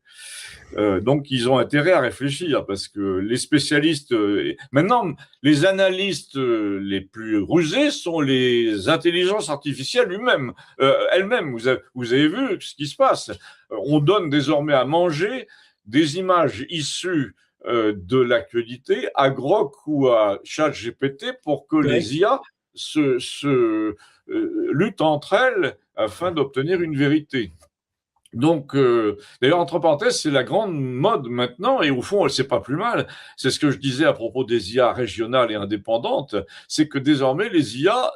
Donc, ils ont intérêt à réfléchir parce que les spécialistes, maintenant, les analystes les plus rusés sont les intelligences artificielles elles-mêmes. Vous avez vu ce qui se passe. On donne désormais à manger des images issues de l'actualité à Grok ou à ChatGPT pour que les IA luttent entre elles afin d'obtenir une vérité. Donc, d'ailleurs, entre parenthèses, c'est la grande mode maintenant, et au fond, c'est pas plus mal. C'est ce que je disais à propos des IA régionales et indépendantes, c'est que désormais, les IA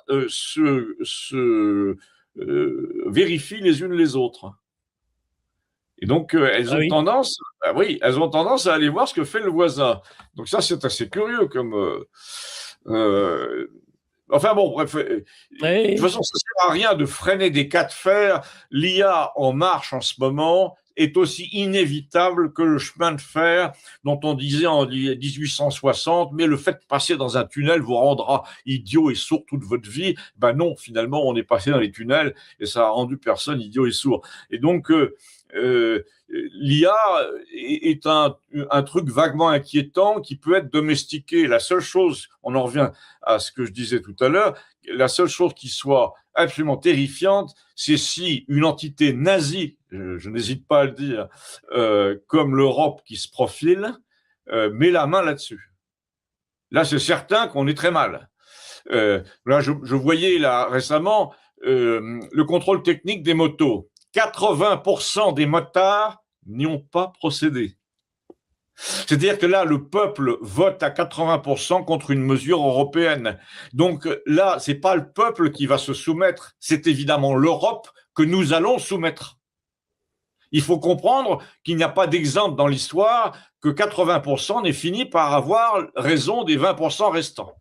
vérifient les unes les autres. Et donc, elles ont tendance à aller voir ce que fait le voisin. Donc ça, c'est assez curieux comme. Enfin bon, bref, de toute façon, ça ne sert à rien de freiner des cas de fer. L'IA en marche en ce moment est aussi inévitable que le chemin de fer dont on disait en 1860, mais le fait de passer dans un tunnel vous rendra idiot et sourd toute votre vie. Ben non, finalement, on est passé dans les tunnels et ça a rendu personne idiot et sourd. Et donc, l'IA est un truc vaguement inquiétant qui peut être domestiqué. La seule chose, on en revient à ce que je disais tout à l'heure, la seule chose qui soit absolument terrifiante, c'est si une entité nazie, je n'hésite pas à le dire, comme l'Europe qui se profile, met la main là-dessus. Là, c'est certain qu'on est très mal. Là, je voyais là récemment le contrôle technique des motos. 80% des motards n'y ont pas procédé. C'est-à-dire que là, le peuple vote à 80% contre une mesure européenne. Donc là, c'est pas le peuple qui va se soumettre, c'est évidemment l'Europe que nous allons soumettre. Il faut comprendre qu'il n'y a pas d'exemple dans l'histoire que 80% n'ait fini par avoir raison des 20% restants.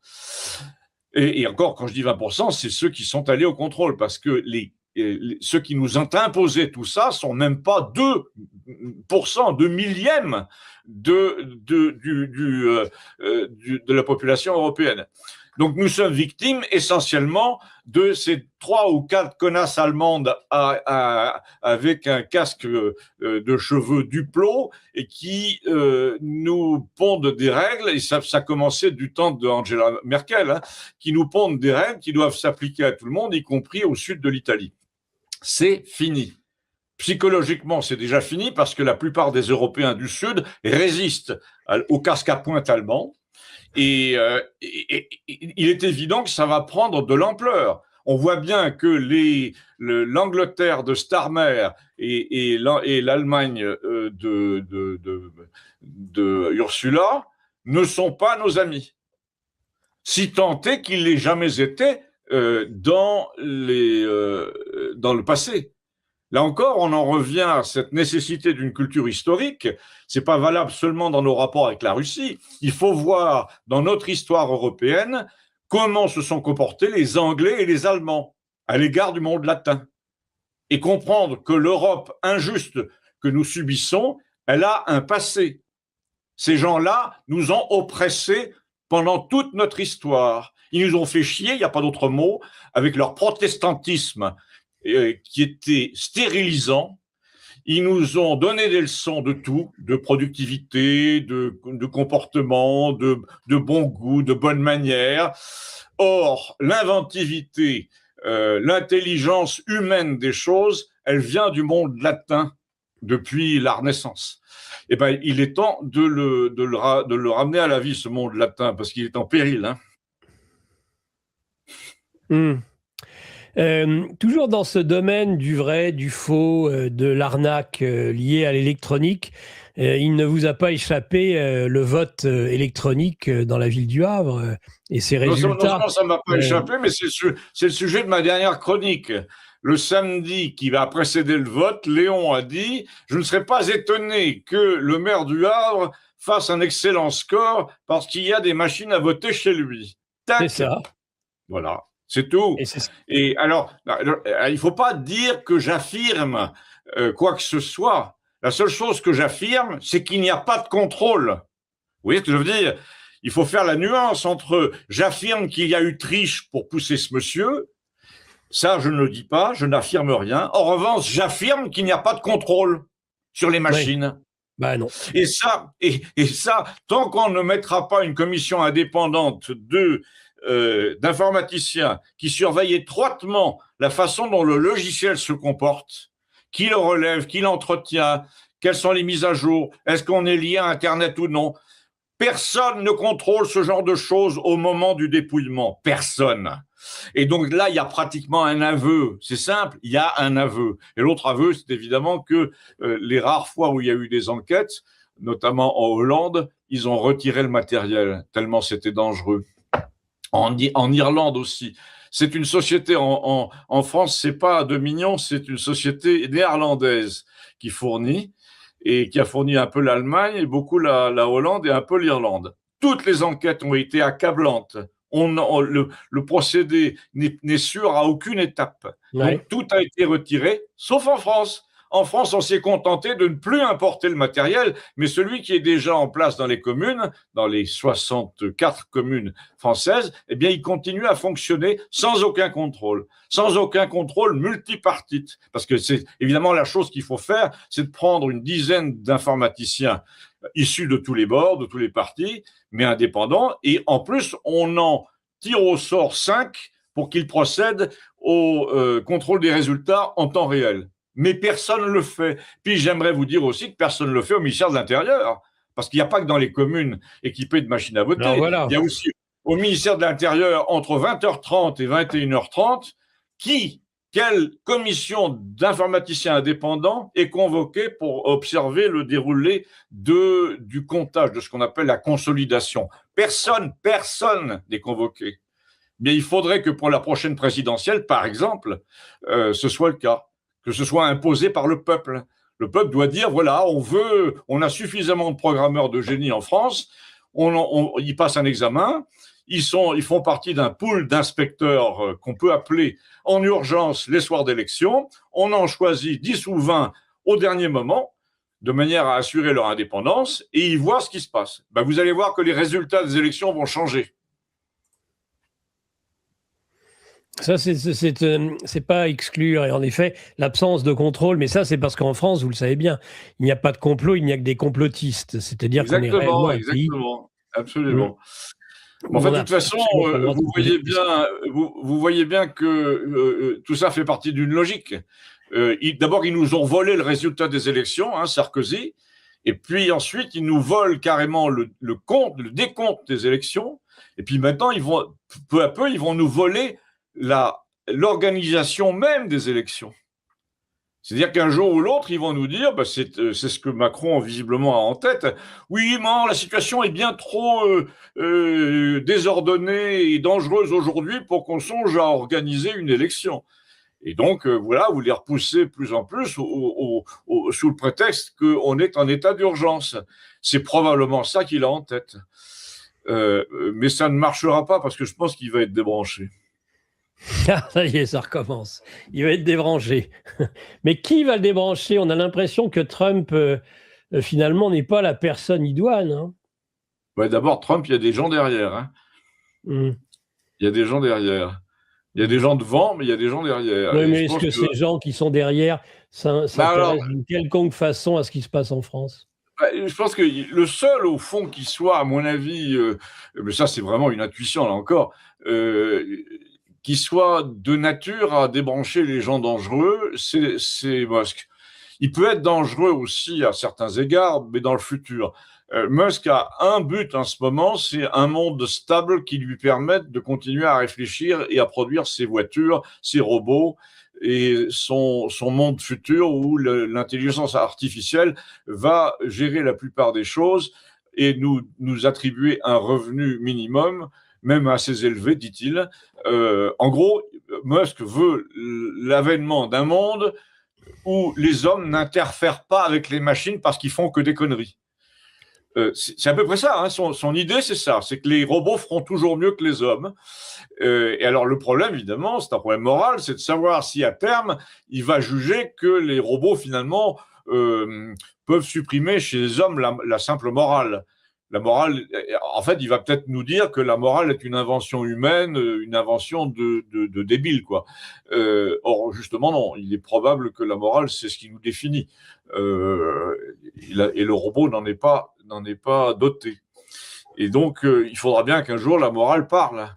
Et encore, quand je dis 20%, c'est ceux qui sont allés au contrôle, parce que ceux qui nous ont imposé tout ça sont même pas 2%, 2 millièmes de la population européenne. Donc nous sommes victimes essentiellement de ces 3 ou 4 connasses allemandes avec un casque de cheveux Duplo et qui nous pondent des règles, et ça commençait du temps d'Angela Merkel, qui nous pondent des règles qui doivent s'appliquer à tout le monde, y compris au sud de l'Italie. C'est fini. Psychologiquement, c'est déjà fini parce que la plupart des Européens du Sud résistent au casque à pointe allemand. Et il est évident que ça va prendre de l'ampleur. On voit bien que l'Angleterre de Starmer et l'Allemagne de Ursula ne sont pas nos amis. Si tant est qu'ils l'aient jamais été dans le passé. Là encore, on en revient à cette nécessité d'une culture historique. C'est pas valable seulement dans nos rapports avec la Russie. Il faut voir dans notre histoire européenne comment se sont comportés les Anglais et les Allemands à l'égard du monde latin. Et comprendre que l'Europe injuste que nous subissons, elle a un passé. Ces gens-là nous ont oppressés pendant toute notre histoire. Ils nous ont fait chier, il n'y a pas d'autre mot, avec leur protestantisme qui était stérilisant. Ils nous ont donné des leçons de tout, de productivité, de comportement, de bon goût, de bonne manière. Or, l'inventivité, l'intelligence humaine des choses, elle vient du monde latin depuis la Renaissance. Eh ben, il est temps de le ramener à la vie, ce monde latin, parce qu'il est en péril. Toujours dans ce domaine du vrai, du faux, de l'arnaque liée à l'électronique, il ne vous a pas échappé le vote électronique dans la ville du Havre et ses résultats. Non, ça ne m'a pas échappé, mais c'est le sujet de ma dernière chronique. Le samedi qui va précéder le vote, Léon a dit « Je ne serais pas étonné que le maire du Havre fasse un excellent score parce qu'il y a des machines à voter chez lui. » C'est ça. Voilà, c'est tout. Et alors, il ne faut pas dire que j'affirme quoi que ce soit. La seule chose que j'affirme, c'est qu'il n'y a pas de contrôle. Vous voyez ce que je veux dire? Il faut faire la nuance entre j'affirme qu'il y a eu triche pour pousser ce monsieur. Ça, je ne le dis pas, je n'affirme rien. En revanche, j'affirme qu'il n'y a pas de contrôle sur les machines. Oui. Ben non. Et ça, tant qu'on ne mettra pas une commission indépendante d'informaticiens qui surveillent étroitement la façon dont le logiciel se comporte, qui le relève, qui l'entretient, quelles sont les mises à jour, est-ce qu'on est lié à Internet ou non. Personne ne contrôle ce genre de choses au moment du dépouillement. Personne. Et donc là, il y a pratiquement un aveu. C'est simple, il y a un aveu. Et l'autre aveu, c'est évidemment que les rares fois où il y a eu des enquêtes, notamment en Hollande, ils ont retiré le matériel, tellement c'était dangereux. En Irlande aussi. C'est une société, en France, c'est pas Dominion, c'est une société néerlandaise qui fournit, et qui a fourni un peu l'Allemagne, et beaucoup la Hollande et un peu l'Irlande. Toutes les enquêtes ont été accablantes. Le procédé n'est sûr à aucune étape. Ouais. Donc, tout a été retiré, sauf en France. En France, on s'est contenté de ne plus importer le matériel, mais celui qui est déjà en place dans les communes, dans les 64 communes françaises, eh bien, il continue à fonctionner sans aucun contrôle multipartite. Parce que c'est évidemment la chose qu'il faut faire, c'est de prendre une dizaine d'informaticiens issus de tous les bords, de tous les partis, mais indépendants, et en plus, on en tire au sort 5 pour qu'ils procèdent au contrôle des résultats en temps réel. Mais personne ne le fait. Puis j'aimerais vous dire aussi que personne ne le fait au ministère de l'Intérieur, parce qu'il n'y a pas que dans les communes équipées de machines à voter. Alors, voilà. Il y a aussi au ministère de l'Intérieur, entre 20h30 et 21h30, quelle commission d'informaticiens indépendants est convoquée pour observer le déroulé du comptage, de ce qu'on appelle la consolidation. Personne n'est convoqué. Mais il faudrait que pour la prochaine présidentielle, par exemple, ce soit le cas, que ce soit imposé par le peuple. Le peuple doit dire, voilà, on a suffisamment de programmeurs de génie en France, ils passent un examen, ils font partie d'un pool d'inspecteurs qu'on peut appeler en urgence les soirs d'élection. On en choisit 10 ou 20 au dernier moment, de manière à assurer leur indépendance, et ils voient ce qui se passe. Ben, vous allez voir que les résultats des élections vont changer. Ça, c'est pas à exclure. Et en effet, l'absence de contrôle, mais ça, c'est parce qu'en France, vous le savez bien, il n'y a pas de complot, il n'y a que des complotistes. C'est-à-dire qu'on est réellement un pays. Absolument. Enfin, de toute façon, vous voyez bien que tout ça fait partie d'une logique. D'abord, ils nous ont volé le résultat des élections, hein, Sarkozy, et puis ensuite, ils nous volent carrément le décompte des élections, et puis maintenant, peu à peu, ils vont nous voler l'organisation même des élections. C'est-à-dire qu'un jour ou l'autre, ils vont nous dire, c'est ce que Macron visiblement a en tête, oui, la situation est bien trop désordonnée et dangereuse aujourd'hui pour qu'on songe à organiser une élection. Et donc, voilà, vous les repoussez plus en plus sous le prétexte qu'on est en état d'urgence. C'est probablement ça qu'il a en tête. Mais ça ne marchera pas parce que je pense qu'il va être débranché. Ah, ça y est, ça recommence. Il va être débranché. Mais qui va le débrancher? On a l'impression que Trump finalement, n'est pas la personne idoine. Hein. Ouais, d'abord, Trump, il y a des gens derrière. Hein. Mm. Il y a des gens derrière. Il y a des gens devant, mais il y a des gens derrière. Oui, Et mais je est-ce pense que que... ces gens qui sont derrière Bah alors, s'intéressent d'une quelconque façon à ce qui se passe en France? je pense que le seul, au fond, qui soit, à mon avis, mais ça, c'est vraiment une intuition, là encore, euh, qui soit de nature à débrancher les gens dangereux, c'est Musk. Il peut être dangereux aussi à certains égards, mais dans le futur. Musk a un but en ce moment, c'est un monde stable qui lui permette de continuer à réfléchir et à produire ses voitures, ses robots et son monde futur où l'intelligence artificielle va gérer la plupart des choses et nous attribuer un revenu minimum, même assez élevé, dit-il. En gros, Musk veut l'avènement d'un monde où les hommes n'interfèrent pas avec les machines parce qu'ils font que des conneries. C'est à peu près ça. Hein. Son idée, c'est ça. C'est que les robots feront toujours mieux que les hommes. Et alors, le problème, évidemment, c'est un problème moral, c'est de savoir si, à terme, il va juger que les robots, finalement, peuvent supprimer chez les hommes la simple morale. La morale, en fait, il va peut-être nous dire que la morale est une invention humaine, une invention de débile, quoi. Or, justement, non. Il est probable que la morale, c'est ce qui nous définit. Et le robot n'en est pas doté. Et donc, il faudra bien qu'un jour la morale parle.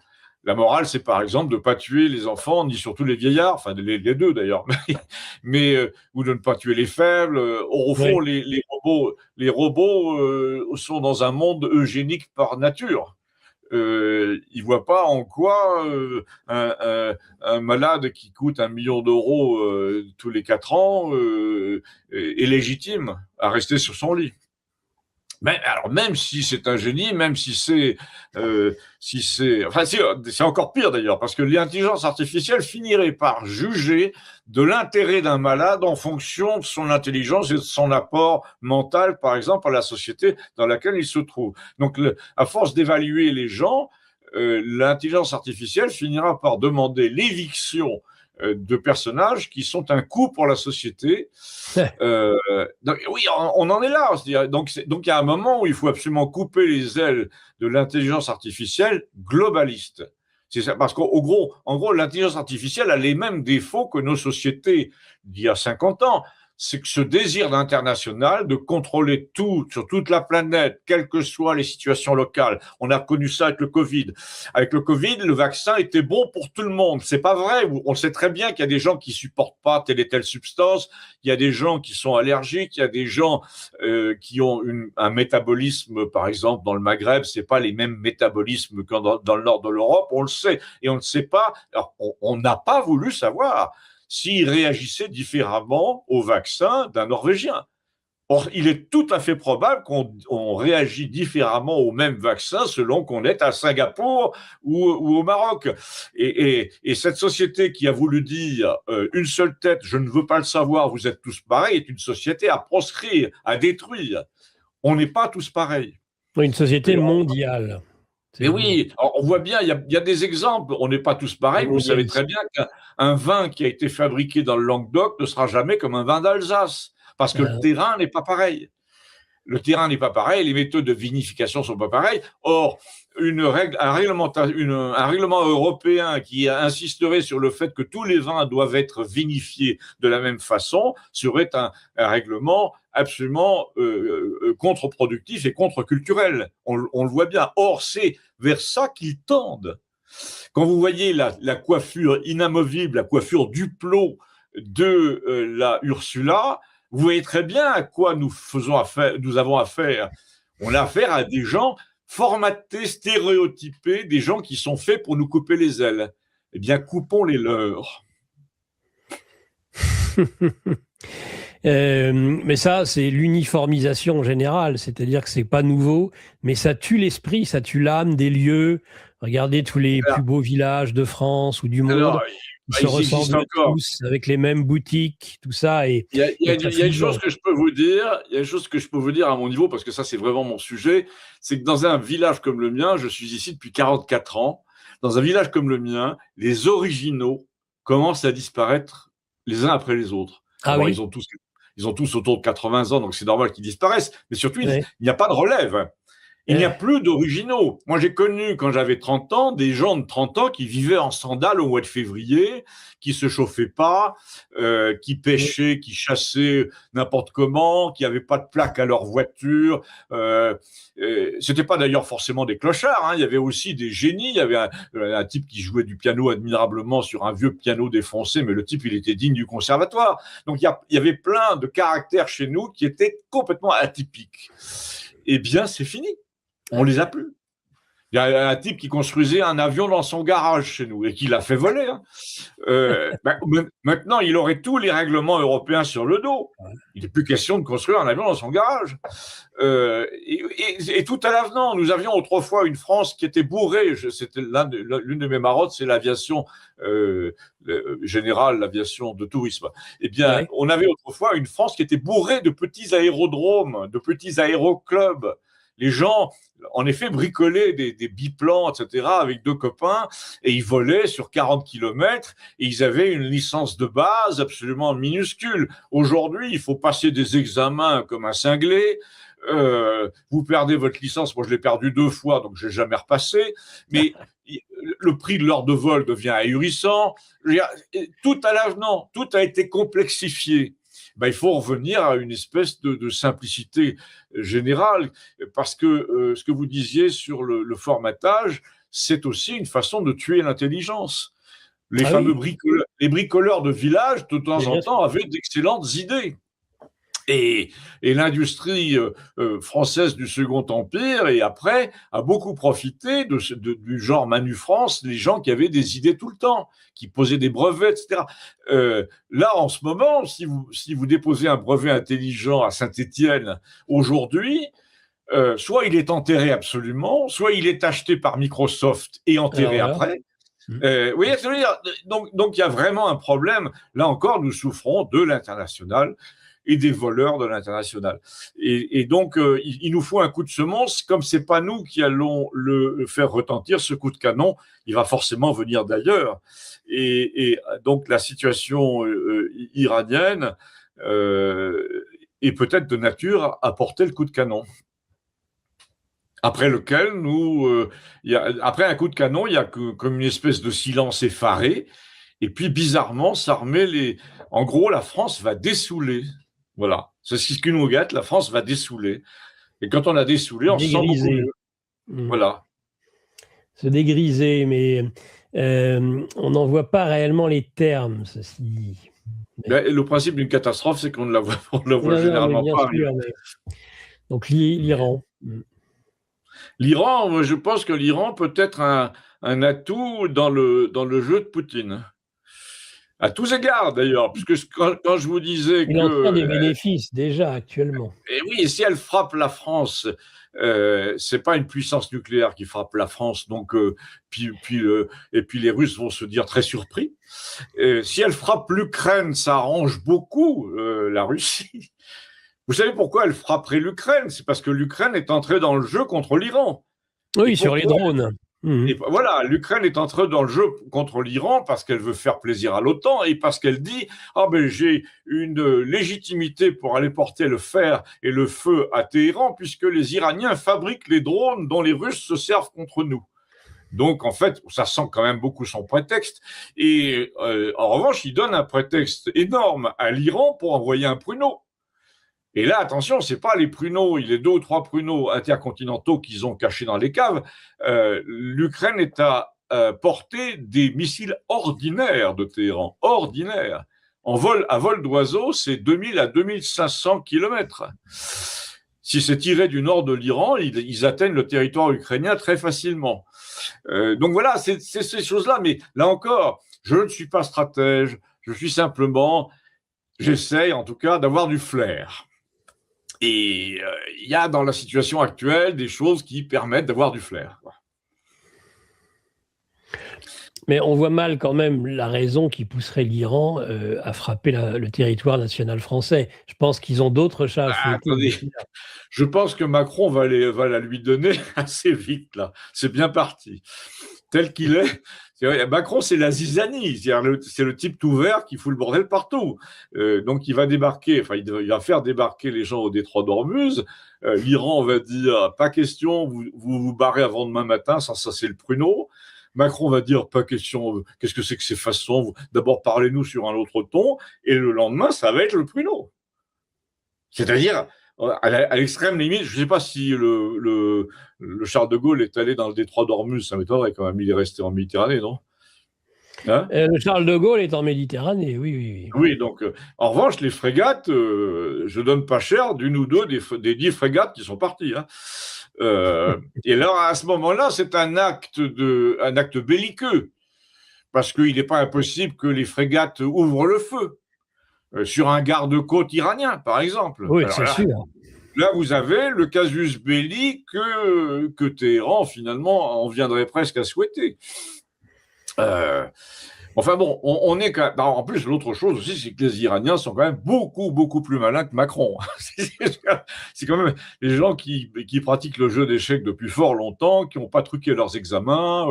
La morale, c'est par exemple de ne pas tuer les enfants, ni surtout les vieillards, enfin les deux d'ailleurs, ou de ne pas tuer les faibles. Au fond, Oui. les robots sont dans un monde eugénique par nature. Ils ne voient pas en quoi un malade qui coûte 1 million d'euros tous les 4 ans est légitime à rester sur son lit. Mais alors même si c'est un génie, même si c'est encore pire d'ailleurs, parce que l'intelligence artificielle finirait par juger de l'intérêt d'un malade en fonction de son intelligence et de son apport mental, par exemple, à la société dans laquelle il se trouve. Donc, à force d'évaluer les gens, l'intelligence artificielle finira par demander l'éviction de personnages qui sont un coût pour la société. Donc, oui, on en est là. Donc, il y a un moment où il faut absolument couper les ailes de l'intelligence artificielle globaliste. C'est ça, parce qu'en gros, l'intelligence artificielle a les mêmes défauts que nos sociétés d'il y a 50 ans. C'est que ce désir d'international, de contrôler tout sur toute la planète, quelles que soient les situations locales. On a connu ça avec le Covid. Avec le Covid, le vaccin était bon pour tout le monde. C'est pas vrai. On sait très bien qu'il y a des gens qui supportent pas telle et telle substance. Il y a des gens qui sont allergiques. Il y a des gens qui ont un métabolisme, par exemple, dans le Maghreb, c'est pas les mêmes métabolismes que dans le nord de l'Europe. On le sait. Et on ne sait pas. Alors, on n'a pas voulu savoir s'il réagissait différemment au vaccin d'un Norvégien. Or, il est tout à fait probable qu'on réagit différemment au même vaccin selon qu'on est à Singapour ou au Maroc. Et cette société qui a voulu dire une seule tête, je ne veux pas le savoir, vous êtes tous pareils, est une société à proscrire, à détruire. On n'est pas tous pareils. Une société mondiale. Mais oui, on voit bien, il y a des exemples. On n'est pas tous pareils. Vous savez très bien qu'un vin qui a été fabriqué dans le Languedoc ne sera jamais comme un vin d'Alsace, parce que le terrain n'est pas pareil. Le terrain n'est pas pareil, les méthodes de vinification sont pas pareilles. Or, un règlement européen qui insisterait sur le fait que tous les vins doivent être vinifiés de la même façon serait un règlement absolument contre-productif et contre-culturel. On le voit bien. Or, c'est vers ça qu'ils tendent. Quand vous voyez la coiffure inamovible, la coiffure Duplot de la Ursula, vous voyez très bien à quoi nous avons affaire. On a affaire à des gens formatés, stéréotypés, des gens qui sont faits pour nous couper les ailes. Eh bien, coupons les leurs. Mais ça, c'est l'uniformisation générale, c'est-à-dire que c'est pas nouveau, mais ça tue l'esprit, ça tue l'âme des lieux. Regardez tous les plus beaux villages de France ou du monde. Ils se ressemblent tous, avec les mêmes boutiques, tout ça. Il y a une chose que je peux vous dire, à mon niveau, parce que ça, c'est vraiment mon sujet, c'est que dans un village comme le mien, je suis ici depuis 44 ans, dans un village comme le mien, les originaux commencent à disparaître les uns après les autres. Ah Alors, oui. ils ont tous autour de 80 ans, donc c'est normal qu'ils disparaissent. Mais surtout, Ouais. il n'y a pas de relève. Il n'y a plus d'originaux. Moi, j'ai connu, quand j'avais 30 ans, des gens de 30 ans qui vivaient en sandales au mois de février, qui se chauffaient pas, qui pêchaient, qui chassaient n'importe comment, qui n'avaient pas de plaque à leur voiture. C'était pas d'ailleurs forcément des clochards, hein. Il y avait aussi des génies. Il y avait un type qui jouait du piano admirablement sur un vieux piano défoncé, mais le type, il était digne du conservatoire. Donc, il y avait plein de caractères chez nous qui étaient complètement atypiques. Eh bien, c'est fini. On les a plus. Il y a un type qui construisait un avion dans son garage chez nous et qui l'a fait voler. Hein. Maintenant, il aurait tous les règlements européens sur le dos. Il n'est plus question de construire un avion dans son garage. Et tout à l'avenant, nous avions autrefois une France qui était bourrée. C'était l'une de mes marottes, c'est l'aviation générale, l'aviation de tourisme. Eh bien, on avait autrefois une France qui était bourrée de petits aérodromes, de petits aéroclubs. Les gens, en effet, bricolaient des biplans, etc., avec 2 copains, et ils volaient sur 40 kilomètres, et ils avaient une licence de base absolument minuscule. Aujourd'hui, il faut passer des examens comme un cinglé. Vous perdez votre licence. Moi, je l'ai perdu 2 fois, donc je n'ai jamais repassé. Mais le prix de l'heure de vol devient ahurissant. Tout à l'avenant, tout a été complexifié. Il faut revenir à une espèce de simplicité générale, parce que ce que vous disiez sur le formatage, c'est aussi une façon de tuer l'intelligence. Les fameux bricoleurs de village, de temps en temps, avaient d'excellentes idées. Et l'industrie française du Second Empire, et après, a beaucoup profité du genre Manu France, les gens qui avaient des idées tout le temps, qui posaient des brevets, etc. Là, en ce moment, si vous déposez un brevet intelligent à Saint-Étienne aujourd'hui, soit il est enterré absolument, soit il est acheté par Microsoft et enterré après. Vous voyez ce que je veux dire ? Donc, il y a vraiment un problème. Là encore, nous souffrons de l'international et des voleurs de l'international. Et donc, il nous faut un coup de semonce. Comme c'est pas nous qui allons le faire retentir, ce coup de canon, il va forcément venir d'ailleurs. Et donc, la situation iranienne est peut-être de nature à porter le coup de canon. Après lequel, après un coup de canon, il y a comme une espèce de silence effaré. Et puis, bizarrement, ça remet En gros, la France va dessouler. Voilà, c'est ce qui nous gâte, la France va dessouler. Et quand on a dessoulé, on se sent beaucoup mieux. Voilà. Se dégriser, mais on n'en voit pas réellement les termes, ceci. Le principe d'une catastrophe, c'est qu'on ne la voit généralement pas. Sûr, donc l'Iran. L'Iran, je pense que l'Iran peut être un atout dans le jeu de Poutine. À tous égards, d'ailleurs, puisque quand je vous disais il en tire des bénéfices, déjà, actuellement. Et oui, si elle frappe la France, c'est pas une puissance nucléaire qui frappe la France, donc et puis les Russes vont se dire très surpris. Si elle frappe l'Ukraine, ça arrange beaucoup la Russie. Vous savez pourquoi elle frapperait l'Ukraine ? C'est parce que l'Ukraine est entrée dans le jeu contre l'Iran. Oui, sur les drones. Et voilà, l'Ukraine est entrée dans le jeu contre l'Iran parce qu'elle veut faire plaisir à l'OTAN et parce qu'elle dit j'ai une légitimité pour aller porter le fer et le feu à Téhéran puisque les Iraniens fabriquent les drones dont les Russes se servent contre nous. Donc, en fait, ça sent quand même beaucoup son prétexte. Et en revanche, il donne un prétexte énorme à l'Iran pour envoyer un pruneau. Et là, attention, c'est pas les pruneaux, les 2 ou 3 pruneaux intercontinentaux qu'ils ont cachés dans les caves. L'Ukraine est à portée des missiles ordinaires de Téhéran, ordinaires. À vol d'oiseau, c'est 2000 à 2500 kilomètres. Si c'est tiré du nord de l'Iran, ils atteignent le territoire ukrainien très facilement. Donc voilà, c'est ces choses-là. Mais là encore, je ne suis pas stratège, j'essaye en tout cas d'avoir du flair. Et il y a dans la situation actuelle des choses qui permettent d'avoir du flair. Mais on voit mal quand même la raison qui pousserait l'Iran à frapper le territoire national français. Je pense qu'ils ont d'autres chats à fouetter. Attendez, je pense que Macron va la lui donner assez vite, là. C'est bien parti. Tel qu'il est. Macron, c'est la zizanie. C'est le type tout vert qui fout le bordel partout. Donc, il va débarquer, enfin, il va faire débarquer les gens au détroit d'Ormuz. L'Iran va dire, pas question, vous barrez avant demain matin, ça c'est le pruneau. Macron va dire, pas question, qu'est-ce que c'est que ces façons? D'abord, parlez-nous sur un autre ton. Et le lendemain, ça va être le pruneau. C'est-à-dire, à l'extrême limite, je ne sais pas si le Charles de Gaulle est allé dans le détroit d'Ormuz, ça m'étonnerait quand même, il est resté en Méditerranée, non? Hein, le Charles de Gaulle est en Méditerranée, oui. Oui, donc, en revanche, les frégates, je donne pas cher d'une ou deux des 10 frégates qui sont parties. Hein. Et là, à ce moment-là, c'est un acte belliqueux, parce qu'il n'est pas impossible que les frégates ouvrent le feu sur un garde-côte iranien, par exemple. Oui, c'est sûr. Là, vous avez le casus belli que Téhéran, finalement, en viendrait presque à souhaiter. Enfin bon, on est quand même... En plus, l'autre chose aussi, c'est que les Iraniens sont quand même beaucoup, beaucoup plus malins que Macron. C'est quand même les gens qui pratiquent le jeu d'échecs depuis fort longtemps, qui n'ont pas truqué leurs examens.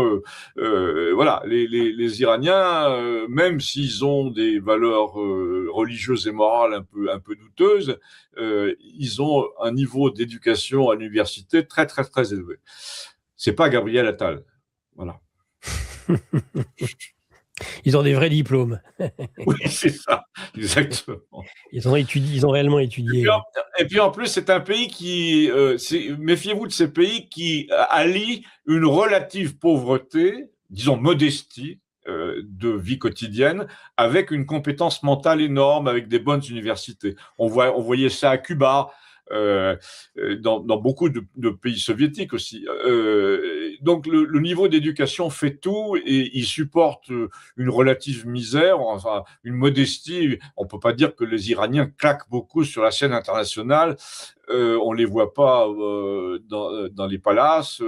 Voilà, les Iraniens, même s'ils ont des valeurs religieuses et morales un peu douteuses, ils ont un niveau d'éducation à l'université très, très, très élevé. C'est pas Gabriel Attal. Voilà. Ils ont des vrais diplômes. Oui, c'est ça, exactement. Ils ont réellement étudié. Et puis en plus, c'est un pays qui, méfiez-vous de ces pays qui allient une relative pauvreté, disons modestie, de vie quotidienne, avec une compétence mentale énorme, avec des bonnes universités. On voyait ça à Cuba. Dans beaucoup de pays soviétiques aussi. Donc le niveau d'éducation fait tout et il supporte une relative misère, enfin une modestie. On peut pas dire que les Iraniens claquent beaucoup sur la scène internationale. On les voit pas dans les palaces,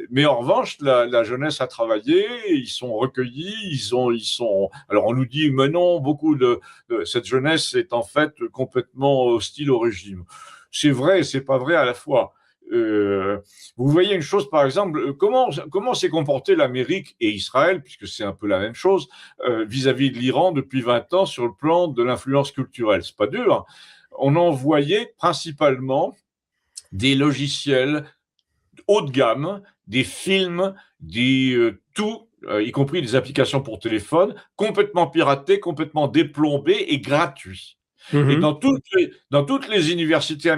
mais en revanche la jeunesse a travaillé, ils sont recueillis, ils sont. Alors on nous dit mais non, beaucoup de cette jeunesse est en fait complètement hostile au régime. C'est vrai et c'est pas vrai à la fois. Vous voyez une chose, par exemple, comment s'est comporté l'Amérique et Israël, puisque c'est un peu la même chose, vis-à-vis de l'Iran depuis 20 ans sur le plan de l'influence culturelle. C'est pas dur. On envoyait principalement des logiciels haut de gamme, des films, tout, y compris des applications pour téléphone, complètement piratés, complètement déplombés et gratuits. Et dans toutes les universités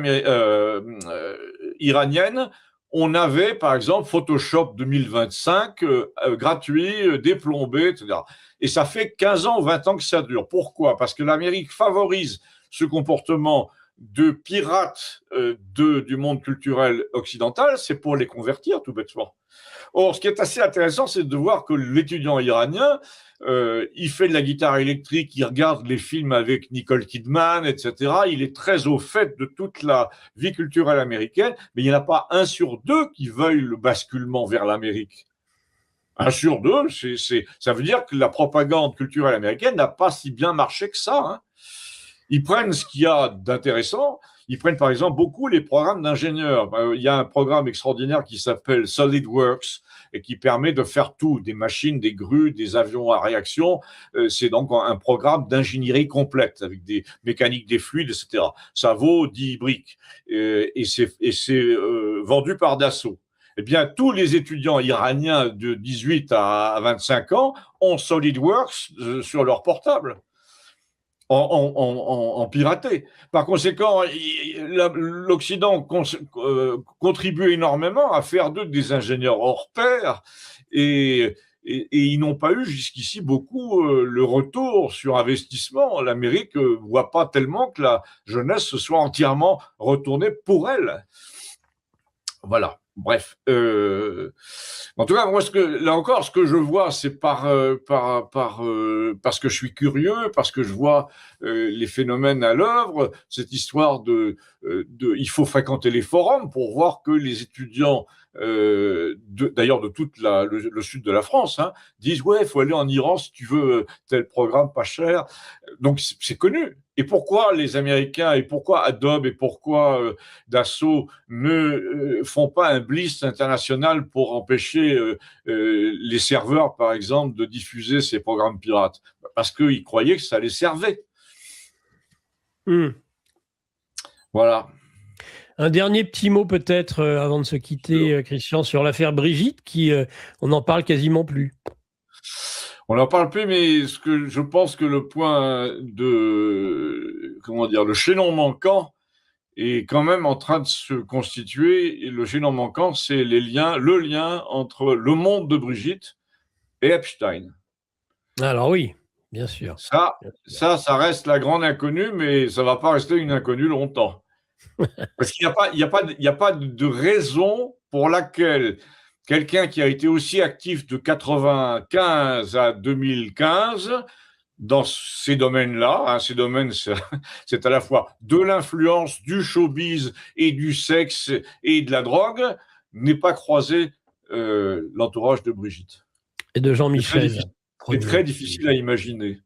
iraniennes, on avait, par exemple, Photoshop 2025, gratuit, déplombé, etc. Et ça fait 15 ans ou 20 ans que ça dure. Pourquoi? Parce que l'Amérique favorise ce comportement de pirates du monde culturel occidental, c'est pour les convertir, tout bêtement. Or, ce qui est assez intéressant, c'est de voir que l'étudiant iranien, il fait de la guitare électrique, il regarde les films avec Nicole Kidman, etc. Il est très au fait de toute la vie culturelle américaine, mais il n'y en a pas 1 sur 2 qui veuille le basculement vers l'Amérique. 1 sur 2, ça veut dire que la propagande culturelle américaine n'a pas si bien marché que ça. Hein. Ils prennent ce qu'il y a d'intéressant. Ils prennent par exemple beaucoup les programmes d'ingénieurs. Il y a un programme extraordinaire qui s'appelle SolidWorks et qui permet de faire tout, des machines, des grues, des avions à réaction. C'est donc un programme d'ingénierie complète avec des mécaniques des fluides, etc. Ça vaut 10 briques et c'est vendu par Dassault. Eh bien, tous les étudiants iraniens de 18 à 25 ans ont SolidWorks sur leur portable. En piraté. Par conséquent, l'Occident contribue énormément à faire d'eux des ingénieurs hors pair et ils n'ont pas eu jusqu'ici beaucoup le retour sur investissement. L'Amérique ne voit pas tellement que la jeunesse se soit entièrement retournée pour elle. Voilà. Bref, en tout cas, moi, là encore, ce que je vois, c'est parce que je suis curieux, parce que je vois les phénomènes à l'œuvre, cette histoire il faut fréquenter les forums pour voir que les étudiants, d'ailleurs de toute le sud de la France, hein, disent ouais, il faut aller en Iran si tu veux tel programme pas cher. Donc c'est connu. Et pourquoi les Américains et pourquoi Adobe et pourquoi Dassault ne font pas un blitz international pour empêcher les serveurs, par exemple, de diffuser ces programmes pirates? Parce qu'ils croyaient que ça les servait. Voilà. Un dernier petit mot peut-être avant de se quitter, Christian, sur l'affaire Brigitte, on n'en parle quasiment plus. On n'en parle plus, mais je pense que le point le chaînon manquant est quand même en train de se constituer. Et le chaînon manquant, c'est le lien entre le monde de Brigitte et Epstein. Alors oui, bien sûr. Ça reste la grande inconnue, mais ça ne va pas rester une inconnue longtemps. Parce qu'il n'y a pas de raison pour laquelle quelqu'un qui a été aussi actif de 1995 à 2015 dans ces domaines-là, hein, ces domaines, c'est à la fois de l'influence, du showbiz et du sexe et de la drogue, n'ait pas croisé l'entourage de Brigitte. Et de Jean-Michel. C'est très difficile à imaginer.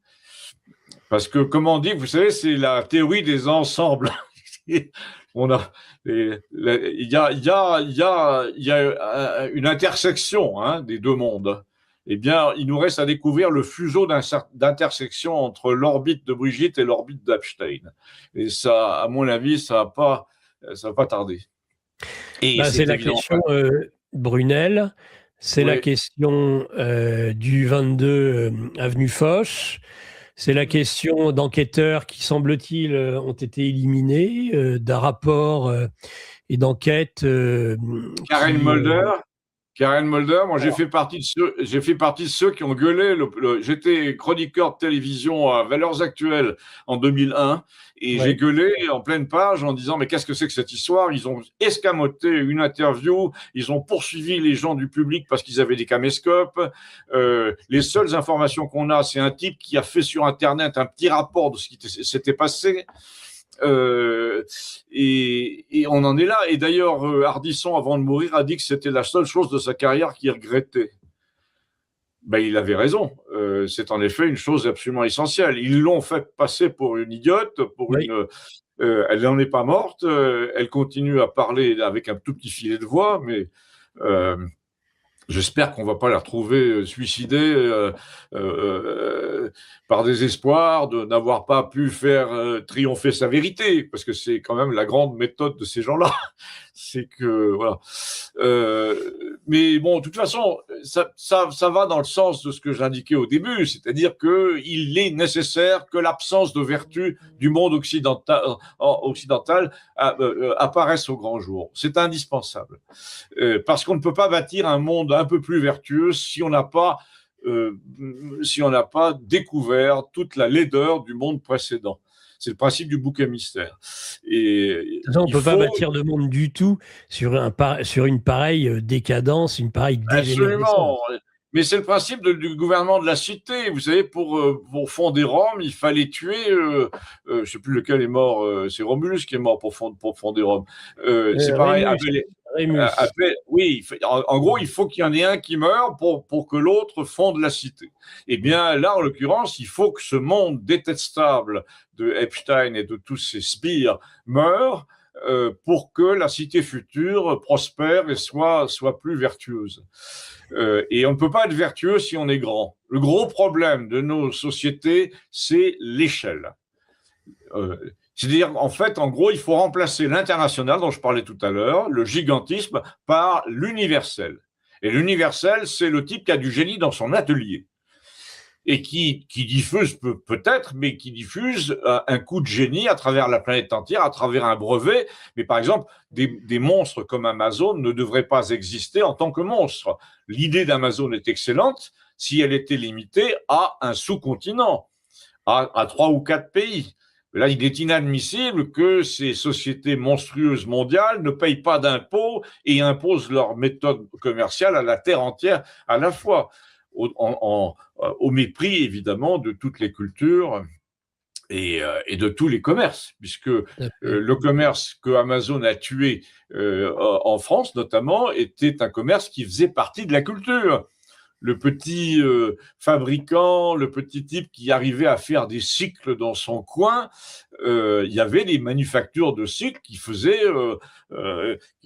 Parce que, comme on dit, vous savez, c'est la théorie des ensembles. Il y a une intersection, hein, des deux mondes. Eh bien, il nous reste à découvrir le fuseau d'intersection entre l'orbite de Brigitte et l'orbite d'Epstein. Et ça, à mon avis, ça va pas tarder. C'est la question Brunel, c'est la question du 22 avenue Foch. C'est la question d'enquêteurs qui, semble-t-il, ont été éliminés, d'un rapport et d'enquête. Karen Mulder, moi j'ai fait partie de ceux qui ont gueulé. J'étais chroniqueur de télévision à Valeurs Actuelles en 2001 et j'ai gueulé en pleine page en disant mais qu'est-ce que c'est que cette histoire? Ils ont escamoté une interview, ils ont poursuivi les gens du public parce qu'ils avaient des caméscopes. Les seules informations qu'on a, c'est un type qui a fait sur Internet un petit rapport de ce qui s'était passé. Et on en est là. Et d'ailleurs, Ardisson, avant de mourir, a dit que c'était la seule chose de sa carrière qu'il regrettait. Ben, il avait raison. C'est en effet une chose absolument essentielle. Ils l'ont fait passer pour une idiote, elle n'en est pas morte. Elle continue à parler avec un tout petit filet de voix, mais j'espère qu'on ne va pas la retrouver suicidée par désespoir de n'avoir pas pu faire triompher sa vérité, parce que c'est quand même la grande méthode de ces gens-là. C'est que, voilà. Mais bon, de toute façon, ça va dans le sens de ce que j'indiquais au début, c'est-à-dire qu'il est nécessaire que l'absence de vertu du monde occidental apparaisse au grand jour. C'est indispensable. Parce qu'on ne peut pas bâtir un monde un peu plus vertueux si on n'a pas découvert toute la laideur du monde précédent. C'est le principe du bouc à mystère. Et on ne peut pas bâtir de monde du tout sur une pareille décadence, une pareille dégénérescence. Absolument. Mais c'est le principe du gouvernement de la cité. Vous savez, pour fonder Rome, il fallait tuer, je ne sais plus lequel est mort, c'est Romulus qui est mort pour fonder Rome. C'est pareil. Oui, en gros, il faut qu'il y en ait un qui meure pour que l'autre fonde la cité. Eh bien, là, en l'occurrence, il faut que ce monde détestable de Epstein et de tous ses sbires meure pour que la cité future prospère et soit plus vertueuse. Et on ne peut pas être vertueux si on est grand. Le gros problème de nos sociétés, c'est l'échelle. C'est-à-dire, en gros, il faut remplacer l'international dont je parlais tout à l'heure, le gigantisme, par l'universel. Et l'universel, c'est le type qui a du génie dans son atelier et qui diffuse peut-être, mais qui diffuse un coup de génie à travers la planète entière, à travers un brevet. Mais par exemple, des monstres comme Amazon ne devraient pas exister en tant que monstres. L'idée d'Amazon est excellente si elle était limitée à un sous-continent, à 3 ou 4 pays. Là, il est inadmissible que ces sociétés monstrueuses mondiales ne payent pas d'impôts et imposent leur méthode commerciale à la terre entière à la fois, au mépris évidemment de toutes les cultures et de tous les commerces, puisque le commerce que Amazon a tué en France notamment était un commerce qui faisait partie de la culture. Le petit fabricant, le petit type qui arrivait à faire des cycles dans son coin, il y avait des manufactures de cycles qui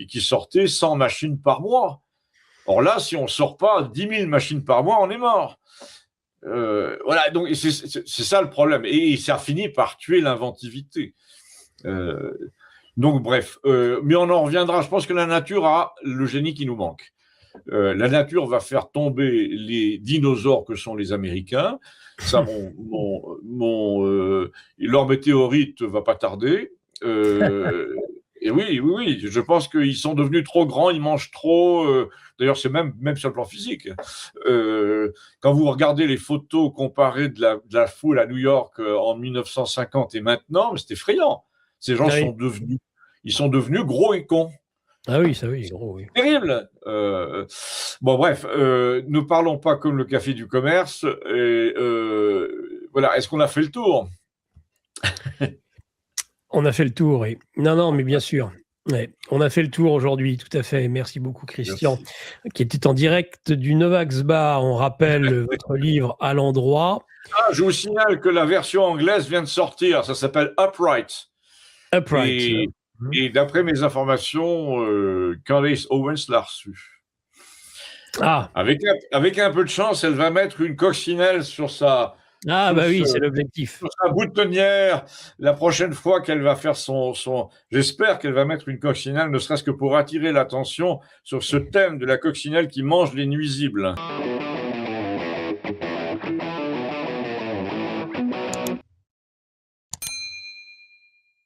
qui sortaient 100 machines par mois. Or là, si on ne sort pas 10 000 machines par mois, on est mort. Voilà, donc c'est ça le problème. Et ça finit par tuer l'inventivité. Donc bref, mais on en reviendra. Je pense que la nature a le génie qui nous manque. La nature va faire tomber les dinosaures que sont les Américains. Ça, leur météorite va pas tarder. Et oui, je pense qu'ils sont devenus trop grands, ils mangent trop. D'ailleurs, c'est même sur le plan physique. Quand vous regardez les photos comparées de la foule à New York en 1950 et maintenant, c'est effrayant. Ces gens sont devenus gros et cons. Ah oui, ça oui, gros, oui. Terrible. Bon, bref, ne parlons pas comme le café du commerce. Voilà, est-ce qu'on a fait le tour? On a fait le tour, oui. Non, mais bien sûr. Ouais, on a fait le tour aujourd'hui, tout à fait. Merci beaucoup, Christian, qui était en direct du Novax Bar. On rappelle votre livre À l'endroit. Ah, je vous signale que la version anglaise vient de sortir. Ça s'appelle Upright. Et d'après mes informations, Candace Owens l'a reçu. Ah. Avec un peu de chance, elle va mettre une coccinelle sur sa... Ah bah oui, c'est l'objectif. Sur sa boutonnière, la prochaine fois qu'elle va faire j'espère qu'elle va mettre une coccinelle, ne serait-ce que pour attirer l'attention sur ce thème de la coccinelle qui mange les nuisibles.